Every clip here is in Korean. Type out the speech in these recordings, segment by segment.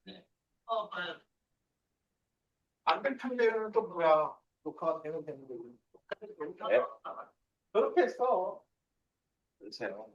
네. 안된 판례는 또 뭐야? 녹화가 되면 되는 거지. 네. 그렇게 했어. 글쎄요.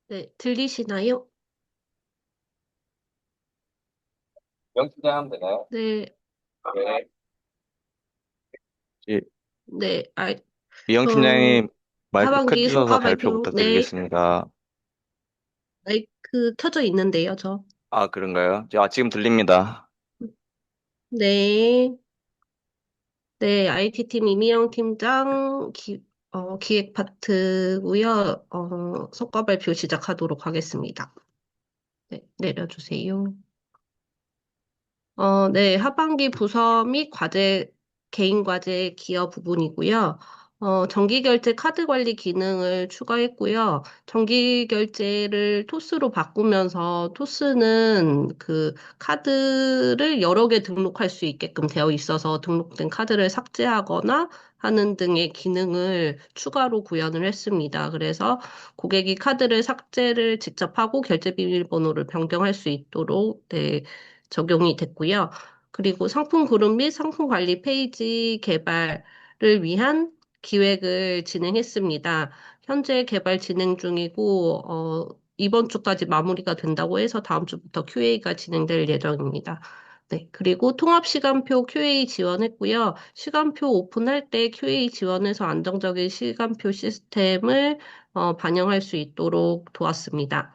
네, 들리시나요? 영수증 되나요? 네, 네. 예, 네, 이영 어, 팀장님 마이크 하반기 켜주셔서 성과 발표 발표, 네, 부탁드리겠습니다. 마이크 켜져 있는데요, 저. 아, 그런가요? 지금 들립니다. 네, 네, IT팀 이미영 팀장 기획 파트고요. 성과 발표 시작하도록 하겠습니다. 네, 내려주세요. 네, 하반기 부서 및 과제, 개인 과제 기여 부분이고요. 정기결제 카드 관리 기능을 추가했고요. 정기결제를 토스로 바꾸면서 토스는 그 카드를 여러 개 등록할 수 있게끔 되어 있어서 등록된 카드를 삭제하거나 하는 등의 기능을 추가로 구현을 했습니다. 그래서 고객이 카드를 삭제를 직접 하고 결제 비밀번호를 변경할 수 있도록 네, 적용이 됐고요. 그리고 상품 그룹 및 상품 관리 페이지 개발을 위한 기획을 진행했습니다. 현재 개발 진행 중이고, 이번 주까지 마무리가 된다고 해서 다음 주부터 QA가 진행될 예정입니다. 네. 그리고 통합시간표 QA 지원했고요. 시간표 오픈할 때 QA 지원해서 안정적인 시간표 시스템을 반영할 수 있도록 도왔습니다.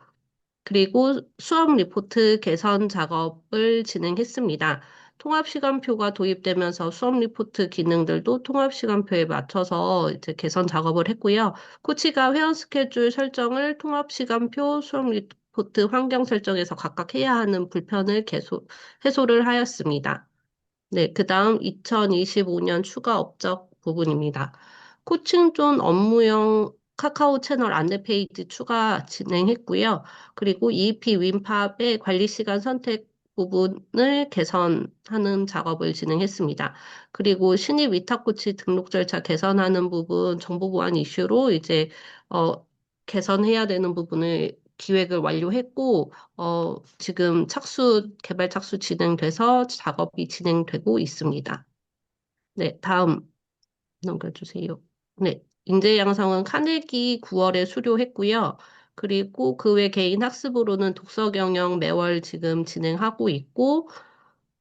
그리고 수업 리포트 개선 작업을 진행했습니다. 통합시간표가 도입되면서 수업 리포트 기능들도 통합시간표에 맞춰서 이제 개선 작업을 했고요. 코치가 회원 스케줄 설정을 통합시간표, 수업 리포트 환경 설정에서 각각 해야 하는 불편을 해소를 하였습니다. 네, 그 다음 2025년 추가 업적 부분입니다. 코칭존 업무용 카카오 채널 안내 페이지 추가 진행했고요. 그리고 EEP 윈팝의 관리 시간 선택 부분을 개선하는 작업을 진행했습니다. 그리고 신입 위탁 코치 등록 절차 개선하는 부분 정보 보안 이슈로 이제 개선해야 되는 부분을 기획을 완료했고 지금 개발 착수 진행돼서 작업이 진행되고 있습니다. 네, 다음 넘겨주세요. 네, 인재 양성은 카네기 9월에 수료했고요. 그리고 그 외 개인 학습으로는 독서 경영 매월 지금 진행하고 있고,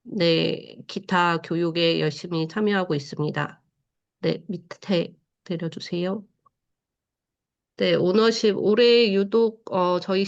네, 기타 교육에 열심히 참여하고 있습니다. 네, 밑에 내려주세요. 네, 오너십, 올해 유독, 저희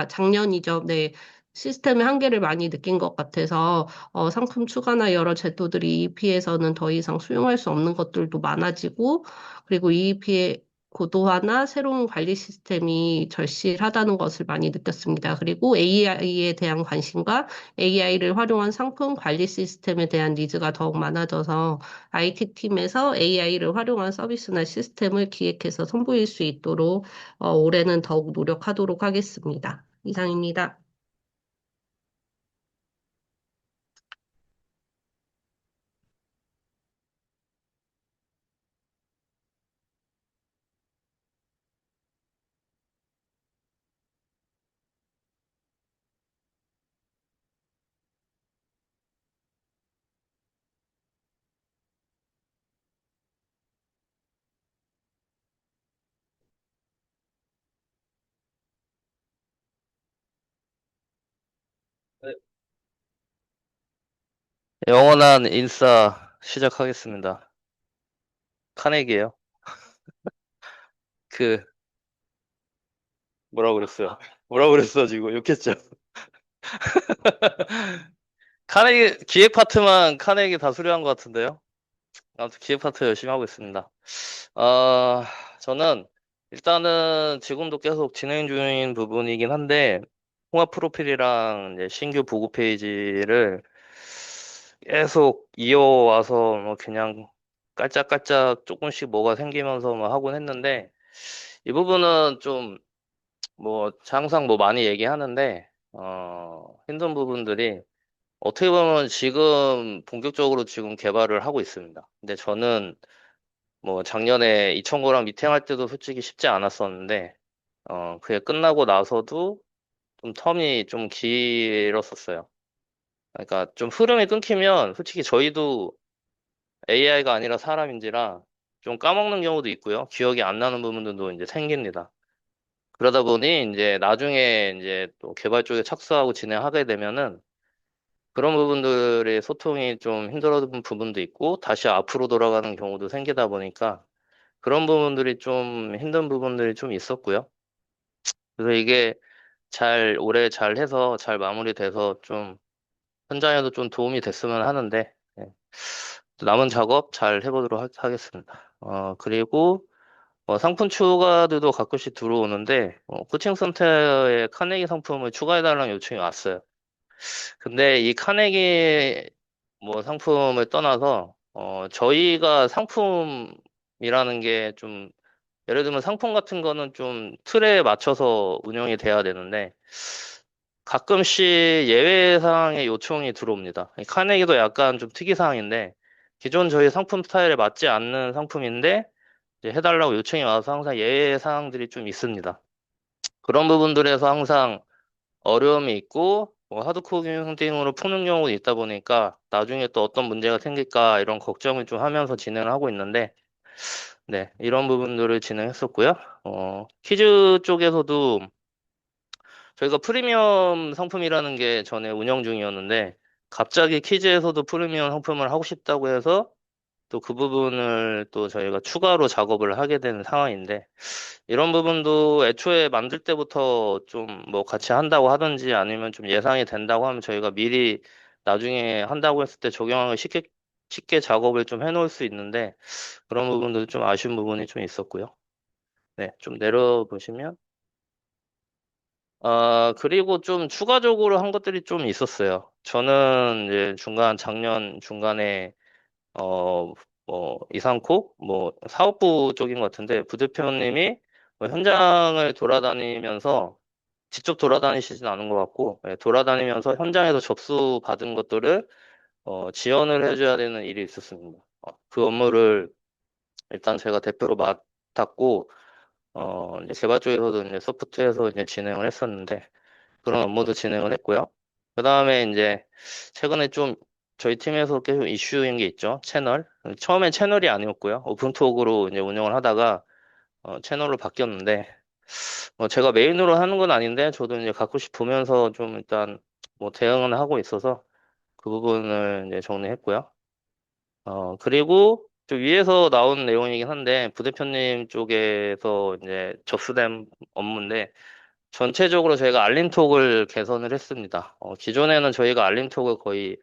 작년이죠. 네, 시스템의 한계를 많이 느낀 것 같아서, 상품 추가나 여러 제도들이 EEP에서는 더 이상 수용할 수 없는 것들도 많아지고, 그리고 EEP의 고도화나 새로운 관리 시스템이 절실하다는 것을 많이 느꼈습니다. 그리고 AI에 대한 관심과 AI를 활용한 상품 관리 시스템에 대한 니즈가 더욱 많아져서 IT팀에서 AI를 활용한 서비스나 시스템을 기획해서 선보일 수 있도록 올해는 더욱 노력하도록 하겠습니다. 이상입니다. 네, 영원한 인싸 시작하겠습니다. 카네기예요. 그 뭐라고 그랬어요? 뭐라고 그랬어 지금 욕했죠? 카네기 기획 파트만 카네기 다 수료한 것 같은데요? 아무튼 기획 파트 열심히 하고 있습니다. 아, 저는 일단은 지금도 계속 진행 중인 부분이긴 한데, 통합 프로필이랑 이제 신규 보고 페이지를 계속 이어와서 뭐 그냥 깔짝깔짝 조금씩 뭐가 생기면서 뭐 하곤 했는데, 이 부분은 좀 뭐 항상 뭐 많이 얘기하는데, 힘든 부분들이 어떻게 보면 지금 본격적으로 지금 개발을 하고 있습니다. 근데 저는 뭐 작년에 이천고랑 미팅할 때도 솔직히 쉽지 않았었는데, 그게 끝나고 나서도 좀 텀이 좀 길었었어요. 그러니까 좀 흐름이 끊기면 솔직히 저희도 AI가 아니라 사람인지라 좀 까먹는 경우도 있고요. 기억이 안 나는 부분들도 이제 생깁니다. 그러다 보니 이제 나중에 이제 또 개발 쪽에 착수하고 진행하게 되면은 그런 부분들의 소통이 좀 힘들었던 부분도 있고 다시 앞으로 돌아가는 경우도 생기다 보니까 그런 부분들이 좀 힘든 부분들이 좀 있었고요. 그래서 이게 올해 잘 해서 잘 마무리돼서 좀 현장에도 좀 도움이 됐으면 하는데, 예. 남은 작업 잘 해보도록 하겠습니다. 그리고 상품 추가들도 가끔씩 들어오는데, 코칭 센터에 카네기 상품을 추가해달라는 요청이 왔어요. 근데 이 카네기 뭐 상품을 떠나서, 저희가 상품이라는 게좀 예를 들면 상품 같은 거는 좀 틀에 맞춰서 운영이 돼야 되는데 가끔씩 예외 사항의 요청이 들어옵니다. 카네기도 약간 좀 특이 사항인데 기존 저희 상품 스타일에 맞지 않는 상품인데 이제 해달라고 요청이 와서 항상 예외 사항들이 좀 있습니다. 그런 부분들에서 항상 어려움이 있고 뭐 하드코딩으로 푸는 경우도 있다 보니까 나중에 또 어떤 문제가 생길까 이런 걱정을 좀 하면서 진행을 하고 있는데 네, 이런 부분들을 진행했었고요. 퀴즈 쪽에서도 저희가 프리미엄 상품이라는 게 전에 운영 중이었는데, 갑자기 퀴즈에서도 프리미엄 상품을 하고 싶다고 해서 또 그 부분을 또 저희가 추가로 작업을 하게 되는 상황인데, 이런 부분도 애초에 만들 때부터 좀 뭐 같이 한다고 하든지 아니면 좀 예상이 된다고 하면 저희가 미리 나중에 한다고 했을 때 적용하기 쉽게 작업을 좀 해놓을 수 있는데, 그런 부분도 좀 아쉬운 부분이 좀 있었고요. 네, 좀 내려보시면. 그리고 좀 추가적으로 한 것들이 좀 있었어요. 저는 이제 작년 중간에, 어, 이상콕, 사업부 쪽인 것 같은데, 부대표님이 뭐 현장을 돌아다니면서, 직접 돌아다니시진 않은 것 같고, 예, 돌아다니면서 현장에서 접수 받은 것들을, 지원을 해줘야 되는 일이 있었습니다. 그 업무를 일단 제가 대표로 맡았고, 이제 개발 쪽에서도 이제 소프트에서 이제 진행을 했었는데, 그런 업무도 진행을 했고요. 그 다음에 이제, 최근에 좀 저희 팀에서 계속 이슈인 게 있죠. 채널. 처음엔 채널이 아니었고요. 오픈톡으로 이제 운영을 하다가, 채널로 바뀌었는데, 제가 메인으로 하는 건 아닌데, 저도 이제 가끔씩 보면서 좀 일단, 대응은 하고 있어서, 그 부분을 이제 정리했고요. 그리고 좀 위에서 나온 내용이긴 한데, 부대표님 쪽에서 이제 접수된 업무인데, 전체적으로 저희가 알림톡을 개선을 했습니다. 기존에는 저희가 알림톡을 거의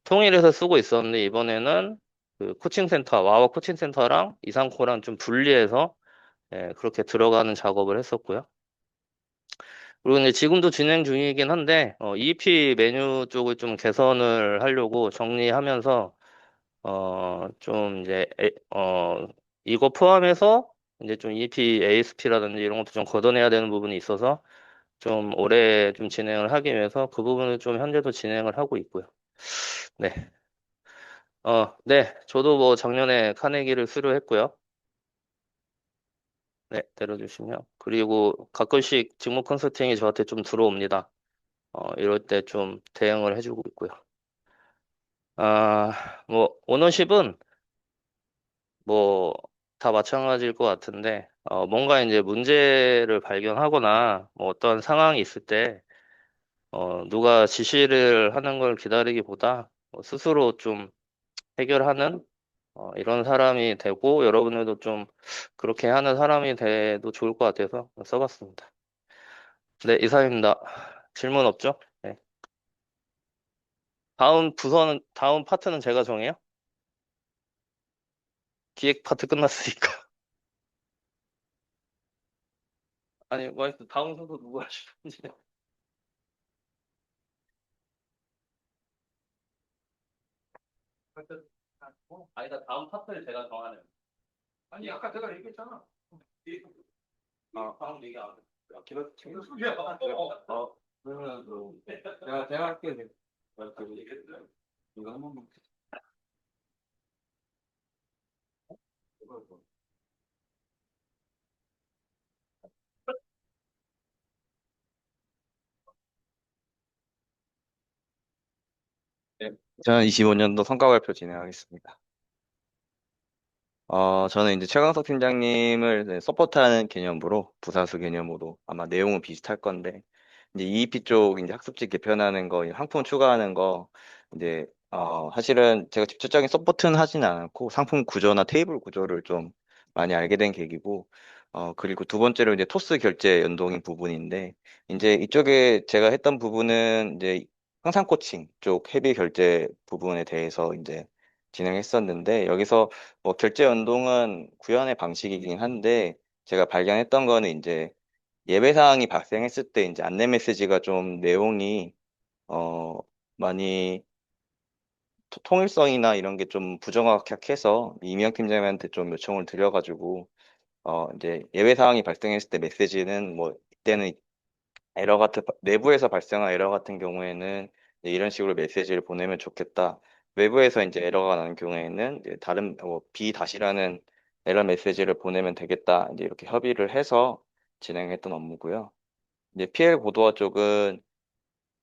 통일해서 쓰고 있었는데, 이번에는 그 코칭센터, 와와 코칭센터랑 이상코랑 좀 분리해서, 예, 그렇게 들어가는 작업을 했었고요. 그리고 이제 지금도 진행 중이긴 한데, EEP 메뉴 쪽을 좀 개선을 하려고 정리하면서, 좀 이제, 이거 포함해서 이제 좀 EP, ASP라든지 이런 것도 좀 걷어내야 되는 부분이 있어서 좀 오래 좀 진행을 하기 위해서 그 부분을 좀 현재도 진행을 하고 있고요. 네. 네. 저도 뭐 작년에 카네기를 수료했고요. 네. 내려주시면. 그리고 가끔씩 직무 컨설팅이 저한테 좀 들어옵니다. 이럴 때 좀 대응을 해주고 있고요. 오너십은 뭐, 다 마찬가지일 것 같은데, 뭔가 이제 문제를 발견하거나, 뭐 어떤 상황이 있을 때, 누가 지시를 하는 걸 기다리기보다, 스스로 좀 해결하는, 이런 사람이 되고, 여러분들도 좀 그렇게 하는 사람이 돼도 좋을 것 같아서 써봤습니다. 네, 이상입니다. 질문 없죠? 네. 다음 파트는 제가 정해요? 기획 파트 끝났으니까. 아니, 뭐, 다음 선수 누구 하시는지. 아니다, 다음 파트를 제가 정하는. 아니 아까 내가 얘기했잖아. 다음 얘기 안 해. 기도 소리야. 그러면 제가 할게요. 이거 한 번만. 네, 2025년도 성과 발표 진행하겠습니다. 저는 이제 최강석 팀장님을 서포트하는 개념으로 부사수 개념으로 아마 내용은 비슷할 건데 이제 EEP 쪽 이제 학습지 개편하는 거, 상품 추가하는 거 이제 사실은 제가 직접적인 서포트는 하지는 않았고 상품 구조나 테이블 구조를 좀 많이 알게 된 계기고 그리고 두 번째로 이제 토스 결제 연동인 부분인데 이제 이쪽에 제가 했던 부분은 이제 항상 코칭 쪽 헤비 결제 부분에 대해서 이제 진행했었는데 여기서 뭐 결제 연동은 구현의 방식이긴 한데 제가 발견했던 거는 이제 예외 사항이 발생했을 때 이제 안내 메시지가 좀 내용이 어 많이 통일성이나 이런 게 좀 부정확해서 이명 팀장님한테 좀 요청을 드려가지고 이제 예외 사항이 발생했을 때 메시지는 뭐 이때는 에러 같은 내부에서 발생한 에러 같은 경우에는 이제 이런 식으로 메시지를 보내면 좋겠다. 외부에서 이제 에러가 나는 경우에는 이제 다른 B 다시라는 에러 메시지를 보내면 되겠다. 이제 이렇게 협의를 해서 진행했던 업무고요. 이제 PL 고도화 쪽은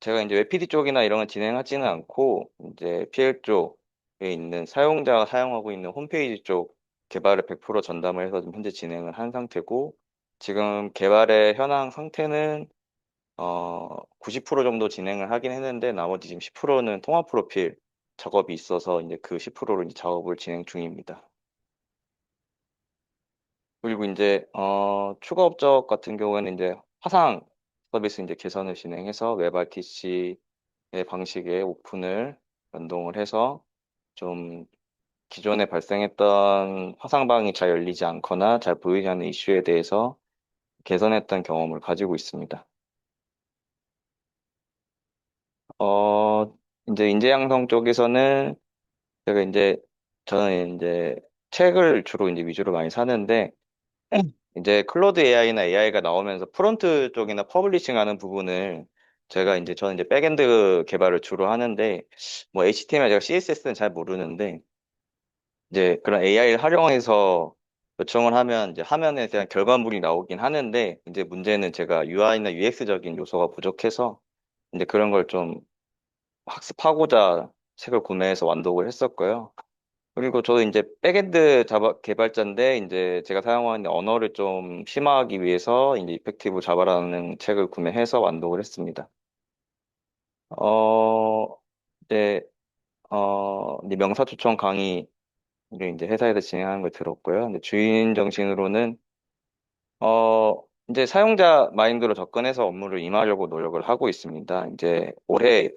제가 이제 웹PD 쪽이나 이런 걸 진행하지는 않고 이제 PL 쪽에 있는 사용자가 사용하고 있는 홈페이지 쪽 개발을 100% 전담을 해서 지금 현재 진행을 한 상태고 지금 개발의 현황 상태는 90% 정도 진행을 하긴 했는데 나머지 지금 10%는 통합 프로필 작업이 있어서 이제 그 10%로 이제 작업을 진행 중입니다. 그리고 이제 추가 업적 같은 경우에는 이제 화상 서비스 이제 개선을 진행해서 웹RTC의 방식의 오픈을 연동을 해서 좀 기존에 발생했던 화상방이 잘 열리지 않거나 잘 보이지 않는 이슈에 대해서 개선했던 경험을 가지고 있습니다. 어, 이제 인재양성 쪽에서는 제가 이제 저는 이제 책을 주로 이제 위주로 많이 사는데 이제 클로드 AI나 AI가 나오면서 프론트 쪽이나 퍼블리싱 하는 부분을 제가 이제 저는 이제 백엔드 개발을 주로 하는데 뭐 HTML 제가 CSS는 잘 모르는데 이제 그런 AI를 활용해서 요청을 하면 이제 화면에 대한 결과물이 나오긴 하는데 이제 문제는 제가 UI나 UX적인 요소가 부족해서 이제 그런 걸 좀 학습하고자 책을 구매해서 완독을 했었고요. 그리고 저도 이제 백엔드 자바 개발자인데 이제 제가 사용하는 언어를 좀 심화하기 위해서 이제 이펙티브 자바라는 책을 구매해서 완독을 했습니다. 어, 이제 이제 명사 초청 강의를 이제 회사에서 진행하는 걸 들었고요. 근데 주인 정신으로는 이제 사용자 마인드로 접근해서 업무를 임하려고 노력을 하고 있습니다. 이제 올해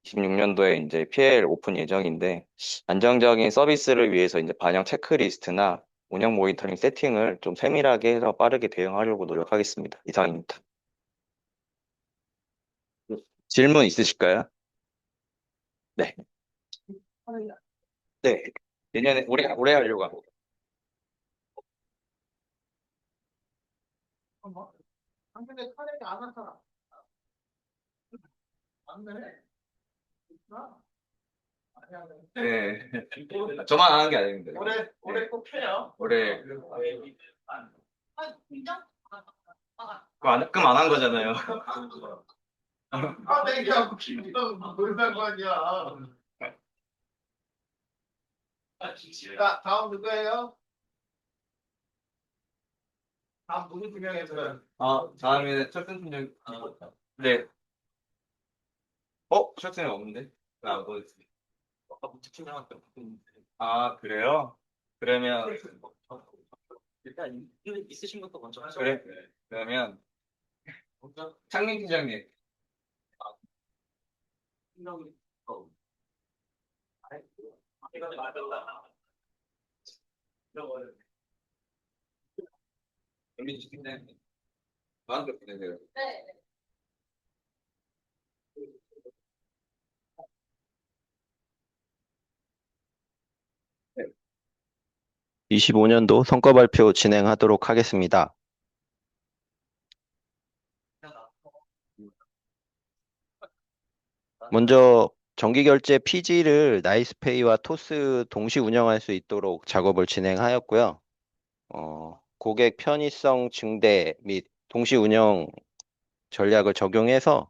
26년도에 이제 PL 오픈 예정인데 안정적인 서비스를 위해서 이제 반영 체크리스트나 운영 모니터링 세팅을 좀 세밀하게 해서 빠르게 대응하려고 노력하겠습니다. 이상입니다. 질문 있으실까요? 네. 네. 내년에 올해 하려고 합니다. 한근에 카레이 안 왔잖아. 안 돼. 있나? 아니야. 네. 저만 안 하는 게 아닙니다. 올해 꼭 해요. 올해 아, 진짜? 그럼 안 한 거잖아요. 내가 김정 놀란 거 아니야. 자, 다음 누구예요? 다음 누구 두 명에서. 다음에는 철든 팀장. 네. 철든이 없는데? 뭐 아까 팀장한테 그래요? 그러면 일단 있으신 것도 먼저 하죠. 그래. 그러면 창민 팀장님. 팀장님. 이거 맞았다. (25년도) 성과 발표 진행하도록 하겠습니다. 먼저 정기결제 피지를 나이스페이와 토스 동시 운영할 수 있도록 작업을 진행하였고요. 고객 편의성 증대 및 동시 운영 전략을 적용해서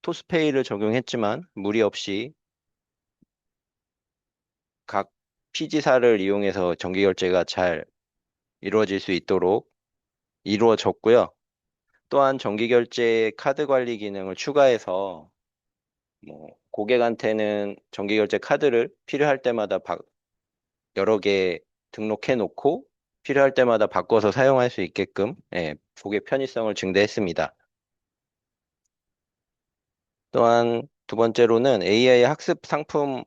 토스페이를 적용했지만 무리 없이 각 피지사를 이용해서 정기결제가 잘 이루어질 수 있도록 이루어졌고요. 또한 정기결제 카드 관리 기능을 추가해서 고객한테는 정기결제 카드를 필요할 때마다 여러 개 등록해 놓고 필요할 때마다 바꿔서 사용할 수 있게끔 고객 편의성을 증대했습니다. 또한 두 번째로는 AI 학습 상품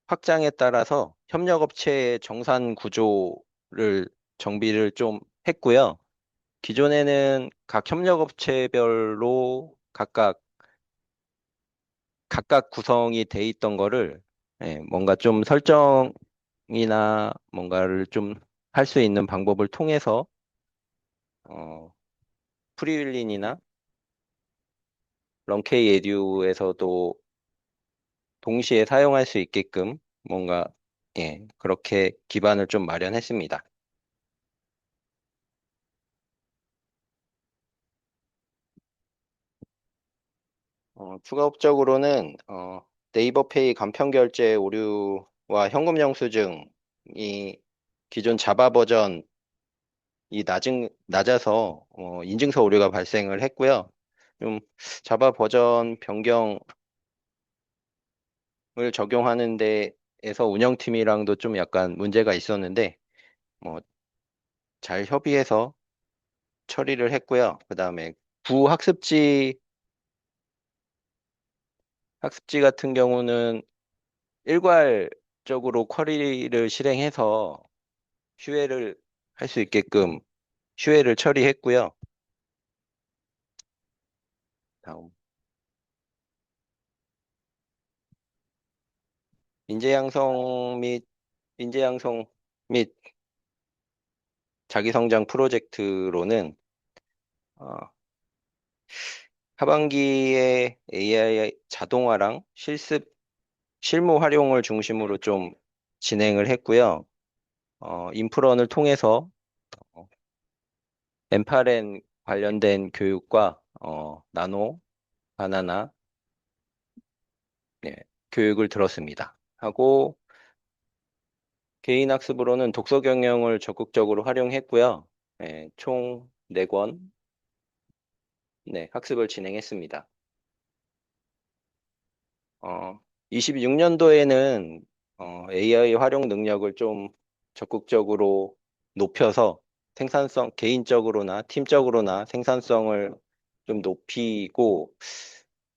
확장에 따라서 협력업체의 정산 구조를 정비를 좀 했고요. 기존에는 각 협력업체별로 각각 구성이 돼 있던 거를 뭔가 좀 설정이나 뭔가를 좀 할 수 있는 방법을 통해서 프리윌린이나 런케이 에듀에서도 동시에 사용할 수 있게끔 뭔가 그렇게 기반을 좀 마련했습니다. 추가적으로는 네이버페이 간편결제 오류와 현금 영수증이 기존 자바 버전이 낮아서 인증서 오류가 발생을 했고요. 좀 자바 버전 변경을 적용하는 데에서 운영팀이랑도 좀 약간 문제가 있었는데 잘 협의해서 처리를 했고요. 그 다음에 학습지 같은 경우는 일괄적으로 쿼리를 실행해서 휴회를 할 수 있게끔 휴회를 처리했고요. 다음 인재 양성 및 자기성장 프로젝트로는 하반기에 AI 자동화랑 실무 활용을 중심으로 좀 진행을 했고요. 인프런을 통해서 엠파렌 관련된 교육과 나노, 바나나 교육을 들었습니다. 하고 개인 학습으로는 독서 경영을 적극적으로 활용했고요. 총 4권 학습을 진행했습니다. 26년도에는 AI 활용 능력을 좀 적극적으로 높여서 개인적으로나 팀적으로나 생산성을 좀 높이고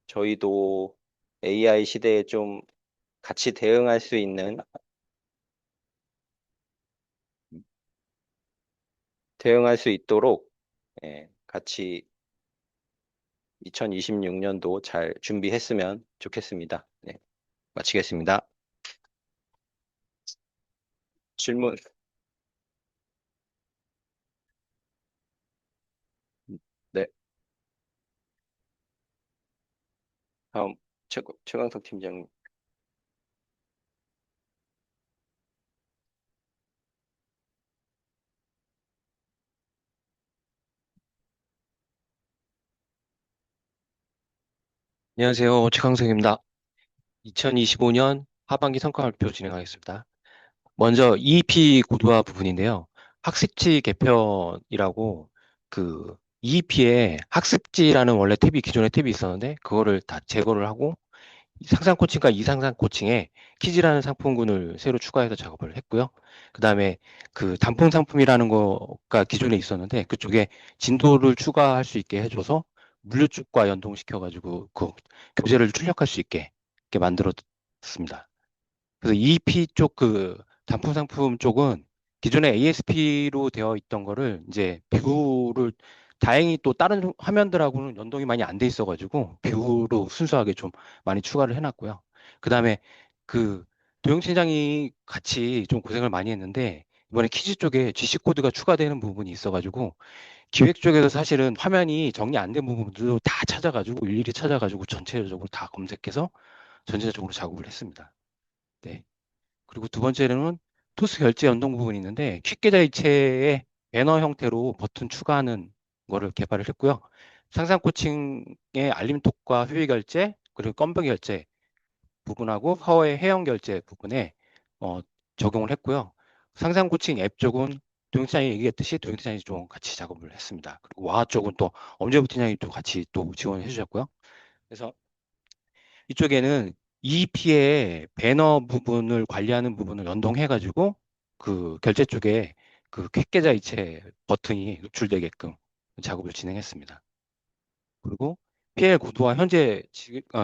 저희도 AI 시대에 좀 같이 대응할 수 있도록 같이 2026년도 잘 준비했으면 좋겠습니다. 마치겠습니다. 질문. 네. 다음 최광석 팀장님. 안녕하세요. 최강석입니다. 2025년 하반기 성과 발표 진행하겠습니다. 먼저 EEP 고도화 부분인데요. 학습지 개편이라고 그 EEP에 학습지라는 원래 기존의 탭이 있었는데 그거를 다 제거를 하고 상상 코칭과 이상상 코칭에 키즈라는 상품군을 새로 추가해서 작업을 했고요. 그 다음에 그 단품 상품이라는 거가 기존에 있었는데 그쪽에 진도를 추가할 수 있게 해줘서 물류 쪽과 연동시켜가지고 그 교재를 출력할 수 있게 이렇게 만들었습니다. 그래서 EP 쪽 그 단품 상품 쪽은 기존에 ASP로 되어 있던 거를 이제 뷰를 다행히 또 다른 화면들하고는 연동이 많이 안 돼 있어가지고 뷰로 순수하게 좀 많이 추가를 해놨고요. 그 다음에 그 도영 팀장이 같이 좀 고생을 많이 했는데 이번에 키즈 쪽에 GC 코드가 추가되는 부분이 있어가지고 기획 쪽에서 사실은 화면이 정리 안 된 부분들도 다 찾아가지고 일일이 찾아가지고 전체적으로 다 검색해서 전체적으로 작업을 했습니다. 네. 그리고 두 번째로는 토스 결제 연동 부분이 있는데 퀵 계좌이체의 배너 형태로 버튼 추가하는 거를 개발을 했고요. 상상 코칭의 알림톡과 휴일 결제 그리고 건배 결제 부분하고 파워의 회원 결제 부분에 어, 적용을 했고요. 상상 코칭 앱 쪽은 도영팀장이 얘기했듯이 도영팀장이 좀 같이 작업을 했습니다. 그리고 와하 쪽은 또 엄재부 팀장이 또 같이 또 지원해 주셨고요. 그래서 이쪽에는 EP의 배너 부분을 관리하는 부분을 연동해가지고 그 결제 쪽에 그 퀵계좌 이체 버튼이 노출되게끔 작업을 진행했습니다. 그리고 PL 구도화 현재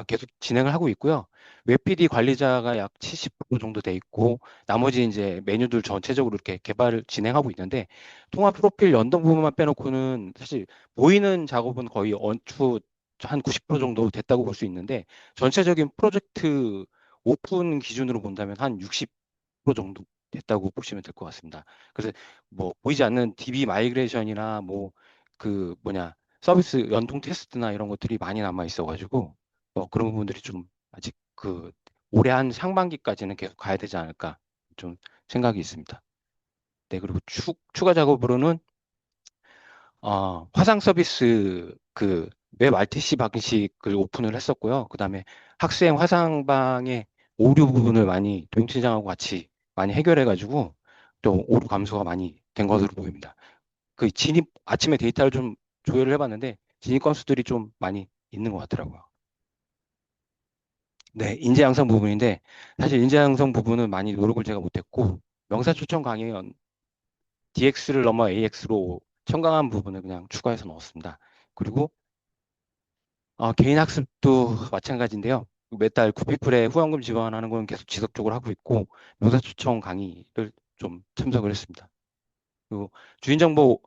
계속 진행을 하고 있고요. 웹 PD 관리자가 약 70% 정도 돼 있고 나머지 이제 메뉴들 전체적으로 이렇게 개발을 진행하고 있는데 통합 프로필 연동 부분만 빼놓고는 사실 보이는 작업은 거의 언투 한 90% 정도 됐다고 볼 수 있는데 전체적인 프로젝트 오픈 기준으로 본다면 한 60% 정도 됐다고 보시면 될 것 같습니다. 그래서 뭐 보이지 않는 DB 마이그레이션이나 뭐 그 뭐냐 서비스 연동 테스트나 이런 것들이 많이 남아 있어가지고 그런 부분들이 좀 아직 그 올해 한 상반기까지는 계속 가야 되지 않을까 좀 생각이 있습니다. 네, 그리고 추가 작업으로는 화상 서비스 그 웹 RTC 방식을 오픈을 했었고요. 그다음에 학생 화상방의 오류 부분을 많이 도영팀장하고 같이 많이 해결해가지고 또 오류 감소가 많이 된 것으로 보입니다. 그 진입 아침에 데이터를 좀 조회를 해봤는데 진입 건수들이 좀 많이 있는 것 같더라고요. 네, 인재 양성 부분인데 사실 인재 양성 부분은 많이 노력을 제가 못했고 명사 추천 강의원 DX를 넘어 AX로 청강한 부분을 그냥 추가해서 넣었습니다. 그리고 개인 학습도 마찬가지인데요. 매달 구피플에 후원금 지원하는 건 계속 지속적으로 하고 있고 명사 추천 강의를 좀 참석을 했습니다. 그리고 주인정보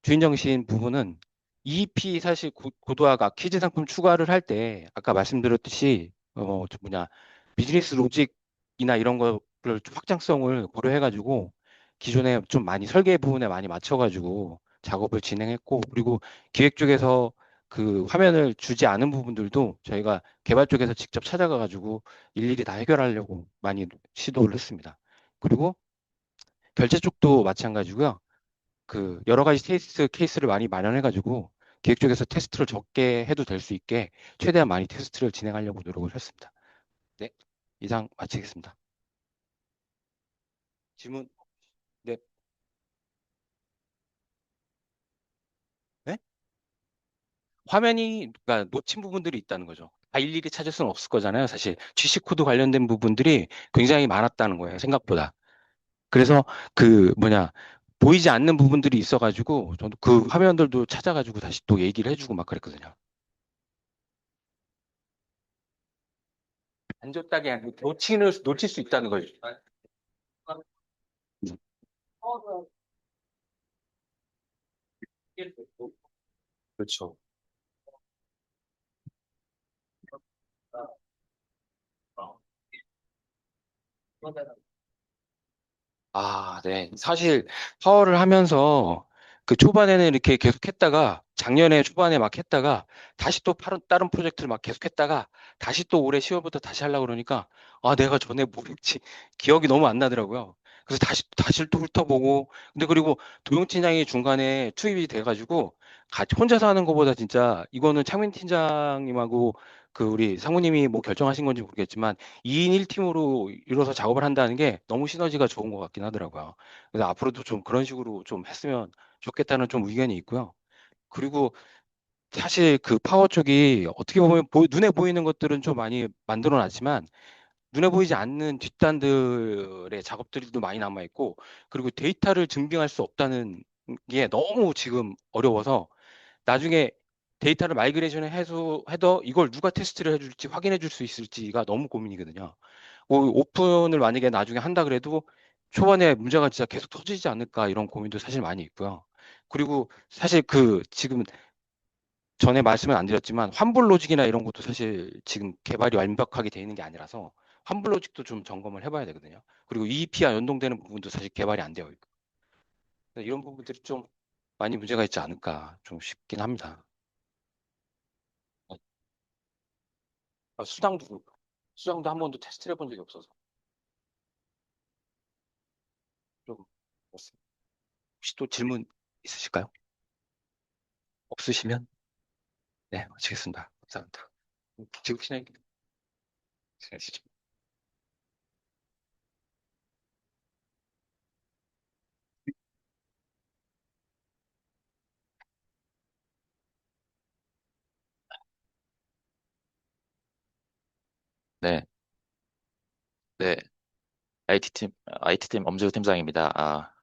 주인정신 부분은 EP 사실 고도화가 퀴즈 상품 추가를 할 때 아까 말씀드렸듯이 저 뭐냐 비즈니스 로직이나 이런 거를 좀 확장성을 고려해가지고 기존에 좀 많이 설계 부분에 많이 맞춰가지고 작업을 진행했고 그리고 기획 쪽에서 그 화면을 주지 않은 부분들도 저희가 개발 쪽에서 직접 찾아가가지고 일일이 다 해결하려고 많이 시도를 했습니다. 그리고 결제 쪽도 마찬가지고요. 그 여러 가지 테스트 케이스를 많이 마련해가지고 기획 쪽에서 테스트를 적게 해도 될 수 있게 최대한 많이 테스트를 진행하려고 노력을 했습니다. 네, 이상 마치겠습니다. 질문, 네, 네? 화면이 그러니까 놓친 부분들이 있다는 거죠. 다 일일이 찾을 수는 없을 거잖아요. 사실 GC 코드 관련된 부분들이 굉장히 많았다는 거예요. 생각보다. 그래서 그 뭐냐 보이지 않는 부분들이 있어가지고 저도 그 화면들도 찾아가지고 다시 또 얘기를 해주고 막 그랬거든요. 안 줬다기 아니고 놓칠 수 있다는 거죠. 그렇죠. 네. 사실 파워를 하면서 그 초반에는 이렇게 계속 했다가 작년에 초반에 막 했다가 다시 또 다른 프로젝트를 막 계속 했다가 다시 또 올해 10월부터 다시 하려고 그러니까 내가 전에 뭐 했지 기억이 너무 안 나더라고요. 그래서 다시 또 훑어보고 근데 그리고 도영 팀장이 중간에 투입이 돼가지고 같이 혼자서 하는 것보다 진짜 이거는 창민 팀장님하고 그 우리 상무님이 뭐 결정하신 건지 모르겠지만 2인 1팀으로 이뤄서 작업을 한다는 게 너무 시너지가 좋은 것 같긴 하더라고요. 그래서 앞으로도 좀 그런 식으로 좀 했으면 좋겠다는 좀 의견이 있고요. 그리고 사실 그 파워 쪽이 어떻게 보면 눈에 보이는 것들은 좀 많이 만들어 놨지만 눈에 보이지 않는 뒷단들의 작업들도 많이 남아 있고 그리고 데이터를 증빙할 수 없다는 게 너무 지금 어려워서 나중에 데이터를 마이그레이션을 해도 이걸 누가 테스트를 해줄지 확인해 줄 수 있을지가 너무 고민이거든요. 오픈을 만약에 나중에 한다 그래도 초반에 문제가 진짜 계속 터지지 않을까 이런 고민도 사실 많이 있고요. 그리고 사실 지금 전에 말씀은 안 드렸지만 환불 로직이나 이런 것도 사실 지금 개발이 완벽하게 돼 있는 게 아니라서 환불 로직도 좀 점검을 해봐야 되거든요. 그리고 EEP와 연동되는 부분도 사실 개발이 안 되어 있고 그래서 이런 부분들이 좀 많이 문제가 있지 않을까 좀 싶긴 합니다. 수당도 한 번도 테스트를 해본 적이 없어서 좀 그렇습니다. 혹시 또 질문 있으실까요? 없으시면 네, 마치겠습니다. 감사합니다. 지금 진행하시죠. 네, 네, IT팀 엄지우 팀장입니다.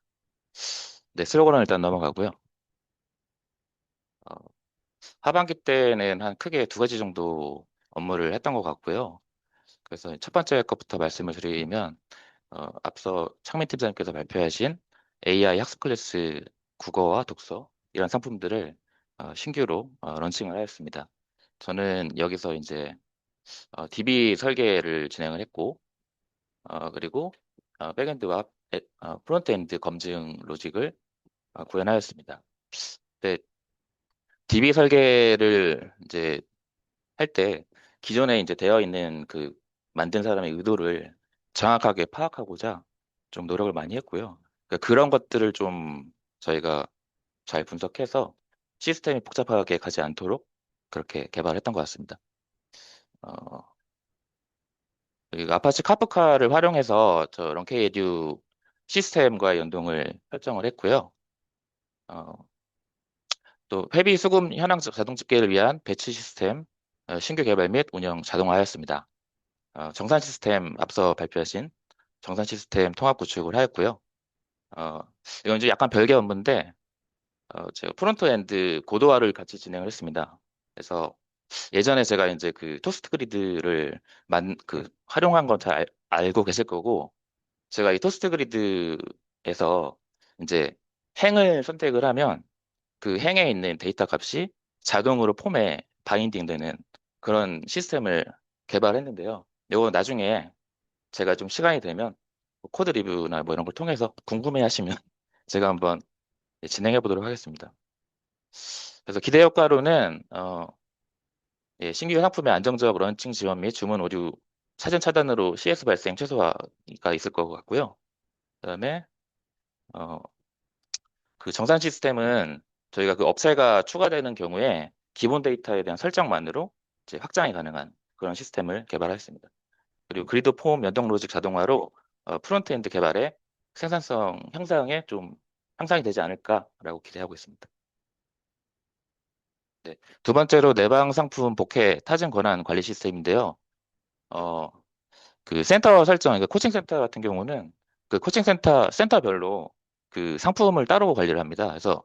네, 슬로건은 일단 넘어가고요. 어, 하반기 때는 한 크게 두 가지 정도 업무를 했던 것 같고요. 그래서 첫 번째 것부터 말씀을 드리면, 앞서 창민 팀장님께서 발표하신 AI 학습 클래스 국어와 독서 이런 상품들을 신규로 런칭을 하였습니다. 저는 여기서 이제 DB 설계를 진행을 했고, 그리고 백엔드와 프론트엔드 검증 로직을 구현하였습니다. 근데 DB 설계를 이제 할 때 기존에 이제 되어 있는 만든 사람의 의도를 정확하게 파악하고자 좀 노력을 많이 했고요. 그러니까 그런 것들을 좀 저희가 잘 분석해서 시스템이 복잡하게 가지 않도록 그렇게 개발했던 것 같습니다. 어, 그리고 아파치 카프카를 활용해서 저 런케이 에듀 시스템과 연동을 설정을 했고요. 어, 또 회비 수금 현황 자동 집계를 위한 배치 시스템 신규 개발 및 운영 자동화하였습니다. 정산 시스템 앞서 발표하신 정산 시스템 통합 구축을 하였고요. 어, 이건 이제 약간 별개 업무인데 제가 프론트엔드 고도화를 같이 진행을 했습니다. 그래서 예전에 제가 이제 토스트 그리드를 활용한 건 잘 알고 계실 거고 제가 이 토스트 그리드에서 이제 행을 선택을 하면 그 행에 있는 데이터 값이 자동으로 폼에 바인딩 되는 그런 시스템을 개발했는데요. 이거 나중에 제가 좀 시간이 되면 뭐 코드 리뷰나 뭐 이런 걸 통해서 궁금해 하시면 제가 한번 진행해 보도록 하겠습니다. 그래서 기대 효과로는 예, 신규 상품의 안정적 런칭 지원 및 주문 오류 사전 차단으로 CS 발생 최소화가 있을 것 같고요. 그다음에 어, 정산 시스템은 저희가 업체가 추가되는 경우에 기본 데이터에 대한 설정만으로 이제 확장이 가능한 그런 시스템을 개발했습니다. 그리고 그리드 폼 연동 로직 자동화로 프론트엔드 개발에 생산성 향상에 좀 향상이 되지 않을까라고 기대하고 있습니다. 네. 두 번째로 내방 상품 복회 타진 권한 관리 시스템인데요. 어, 센터 설정, 그러니까 코칭 센터 같은 경우는 코칭 센터별로 상품을 따로 관리를 합니다. 그래서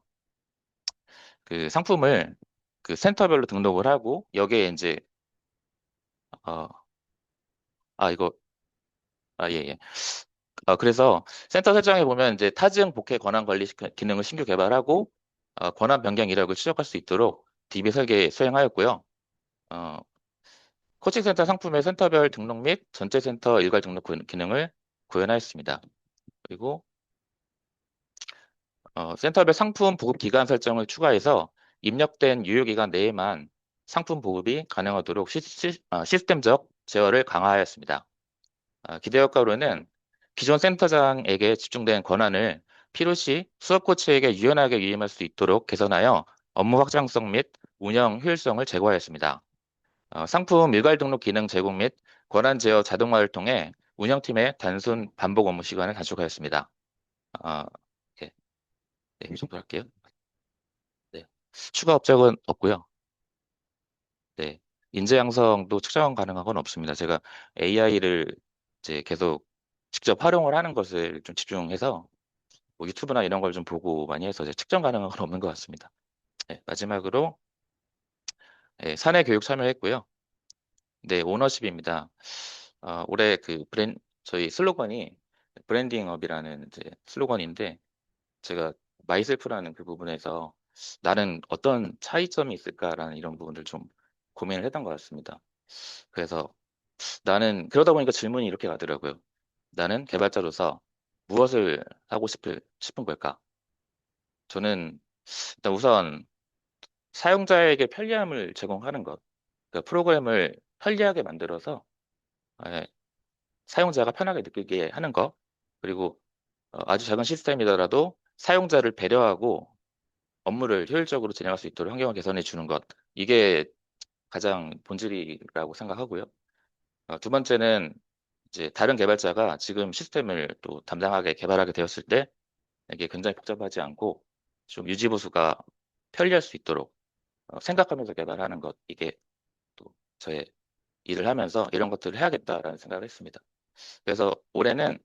상품을 센터별로 등록을 하고 여기에 이제 어, 이거 예, 예. 그래서 센터 설정에 보면 이제 타증 복회 권한 관리 기능을 신규 개발하고 권한 변경 이력을 추적할 수 있도록 DB 설계 수행하였고요. 어, 코칭 센터 상품의 센터별 등록 및 전체 센터 일괄 등록 기능을 구현하였습니다. 그리고 센터별 상품 보급 기간 설정을 추가해서 입력된 유효기간 내에만 상품 보급이 가능하도록 시스템적 제어를 강화하였습니다. 기대 효과로는 기존 센터장에게 집중된 권한을 필요시 수업 코치에게 유연하게 위임할 수 있도록 개선하여 업무 확장성 및 운영 효율성을 제고하였습니다. 상품 일괄 등록 기능 제공 및 권한 제어 자동화를 통해 운영팀의 단순 반복 업무 시간을 단축하였습니다. 어, 네, 네, 이 정도 할게요. 네. 추가 업적은 없고요. 네. 인재 양성도 측정 가능한 건 없습니다. 제가 AI를 이제 계속 직접 활용을 하는 것을 좀 집중해서 뭐 유튜브나 이런 걸 좀 보고 많이 해서 이제 측정 가능한 건 없는 것 같습니다. 네, 마지막으로 사내 교육 참여했고요. 네, 오너십입니다. 올해 저희 슬로건이 브랜딩업이라는 이제 슬로건인데, 제가 마이셀프라는 그 부분에서 나는 어떤 차이점이 있을까라는 이런 부분을 좀 고민을 했던 것 같습니다. 그래서 그러다 보니까 질문이 이렇게 가더라고요. 나는 개발자로서 무엇을 하고 싶은 걸까? 저는 일단 우선 사용자에게 편리함을 제공하는 것, 그러니까 프로그램을 편리하게 만들어서 예, 사용자가 편하게 느끼게 하는 것, 그리고 아주 작은 시스템이더라도 사용자를 배려하고 업무를 효율적으로 진행할 수 있도록 환경을 개선해 주는 것, 이게 가장 본질이라고 생각하고요. 두 번째는 이제 다른 개발자가 지금 시스템을 또 담당하게 개발하게 되었을 때 이게 굉장히 복잡하지 않고 좀 유지보수가 편리할 수 있도록 생각하면서 개발하는 것, 이게 또 저의 일을 하면서 이런 것들을 해야겠다라는 생각을 했습니다. 그래서 올해는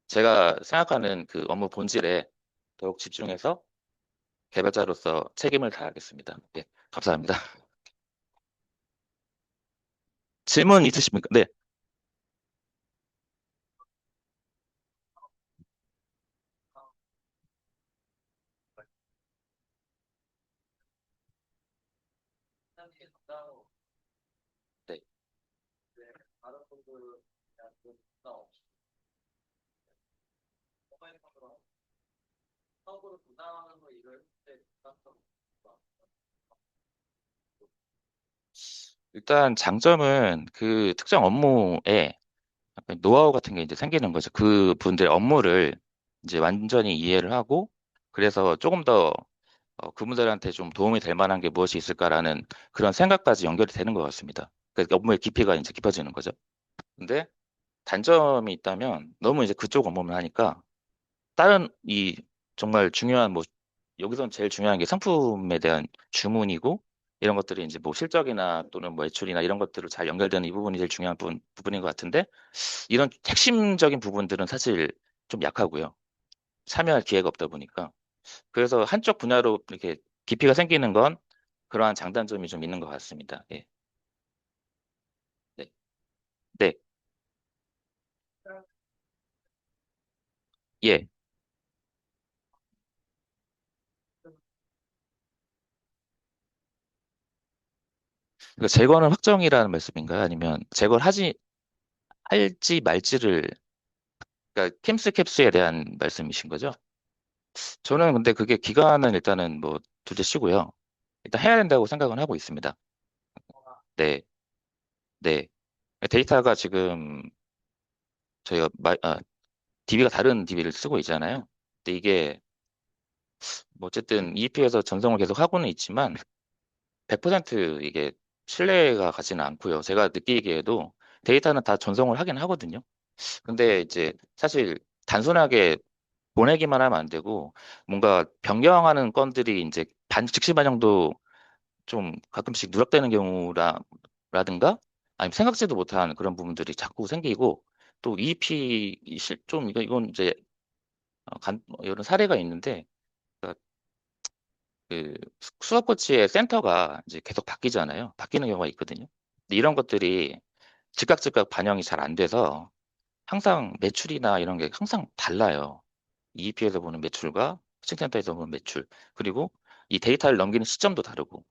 제가 생각하는 그 업무 본질에 더욱 집중해서 개발자로서 책임을 다하겠습니다. 네, 감사합니다. 질문 있으십니까? 네. 네. 일단 장점은 그 특정 업무에 약간 노하우 같은 게 이제 생기는 거죠. 그 분들의 업무를 이제 완전히 이해를 하고, 그래서 조금 더 그분들한테 좀 도움이 될 만한 게 무엇이 있을까라는 그런 생각까지 연결이 되는 것 같습니다. 그러니까 업무의 깊이가 이제 깊어지는 거죠. 근데 단점이 있다면 너무 이제 그쪽 업무만 하니까 다른 정말 중요한 뭐 여기선 제일 중요한 게 상품에 대한 주문이고, 이런 것들이 이제 뭐 실적이나 또는 뭐 매출이나 이런 것들을 잘 연결되는 이 부분이 제일 중요한 부분인 것 같은데, 이런 핵심적인 부분들은 사실 좀 약하고요. 참여할 기회가 없다 보니까. 그래서 한쪽 분야로 이렇게 깊이가 생기는 건 그러한 장단점이 좀 있는 것 같습니다. 예. 네. 네. 예. 그러니까 제거는 확정이라는 말씀인가요? 아니면 할지 말지를, 그러니까 캠스 캡스에 대한 말씀이신 거죠? 저는 근데 그게 기간은 일단은 뭐 둘째 치고요. 일단 해야 된다고 생각은 하고 있습니다. 네. 네. 데이터가 지금 저희가 DB가 다른 DB를 쓰고 있잖아요. 근데 이게 뭐 어쨌든 EP에서 전송을 계속 하고는 있지만 100% 이게 신뢰가 가지는 않고요. 제가 느끼기에도 데이터는 다 전송을 하긴 하거든요. 근데 이제 사실 단순하게 보내기만 하면 안 되고 뭔가 변경하는 건들이 이제 즉시 반영도 좀 가끔씩 누락되는 경우라든가 아니면 생각지도 못한 그런 부분들이 자꾸 생기고, 또 EEP 좀 이건 이제 이런 사례가 있는데, 그러니까 그 수업 코치의 센터가 이제 계속 바뀌잖아요. 바뀌는 경우가 있거든요. 근데 이런 것들이 즉각 반영이 잘 안 돼서 항상 매출이나 이런 게 항상 달라요. EEP에서 보는 매출과 코칭센터에서 보는 매출, 그리고 이 데이터를 넘기는 시점도 다르고,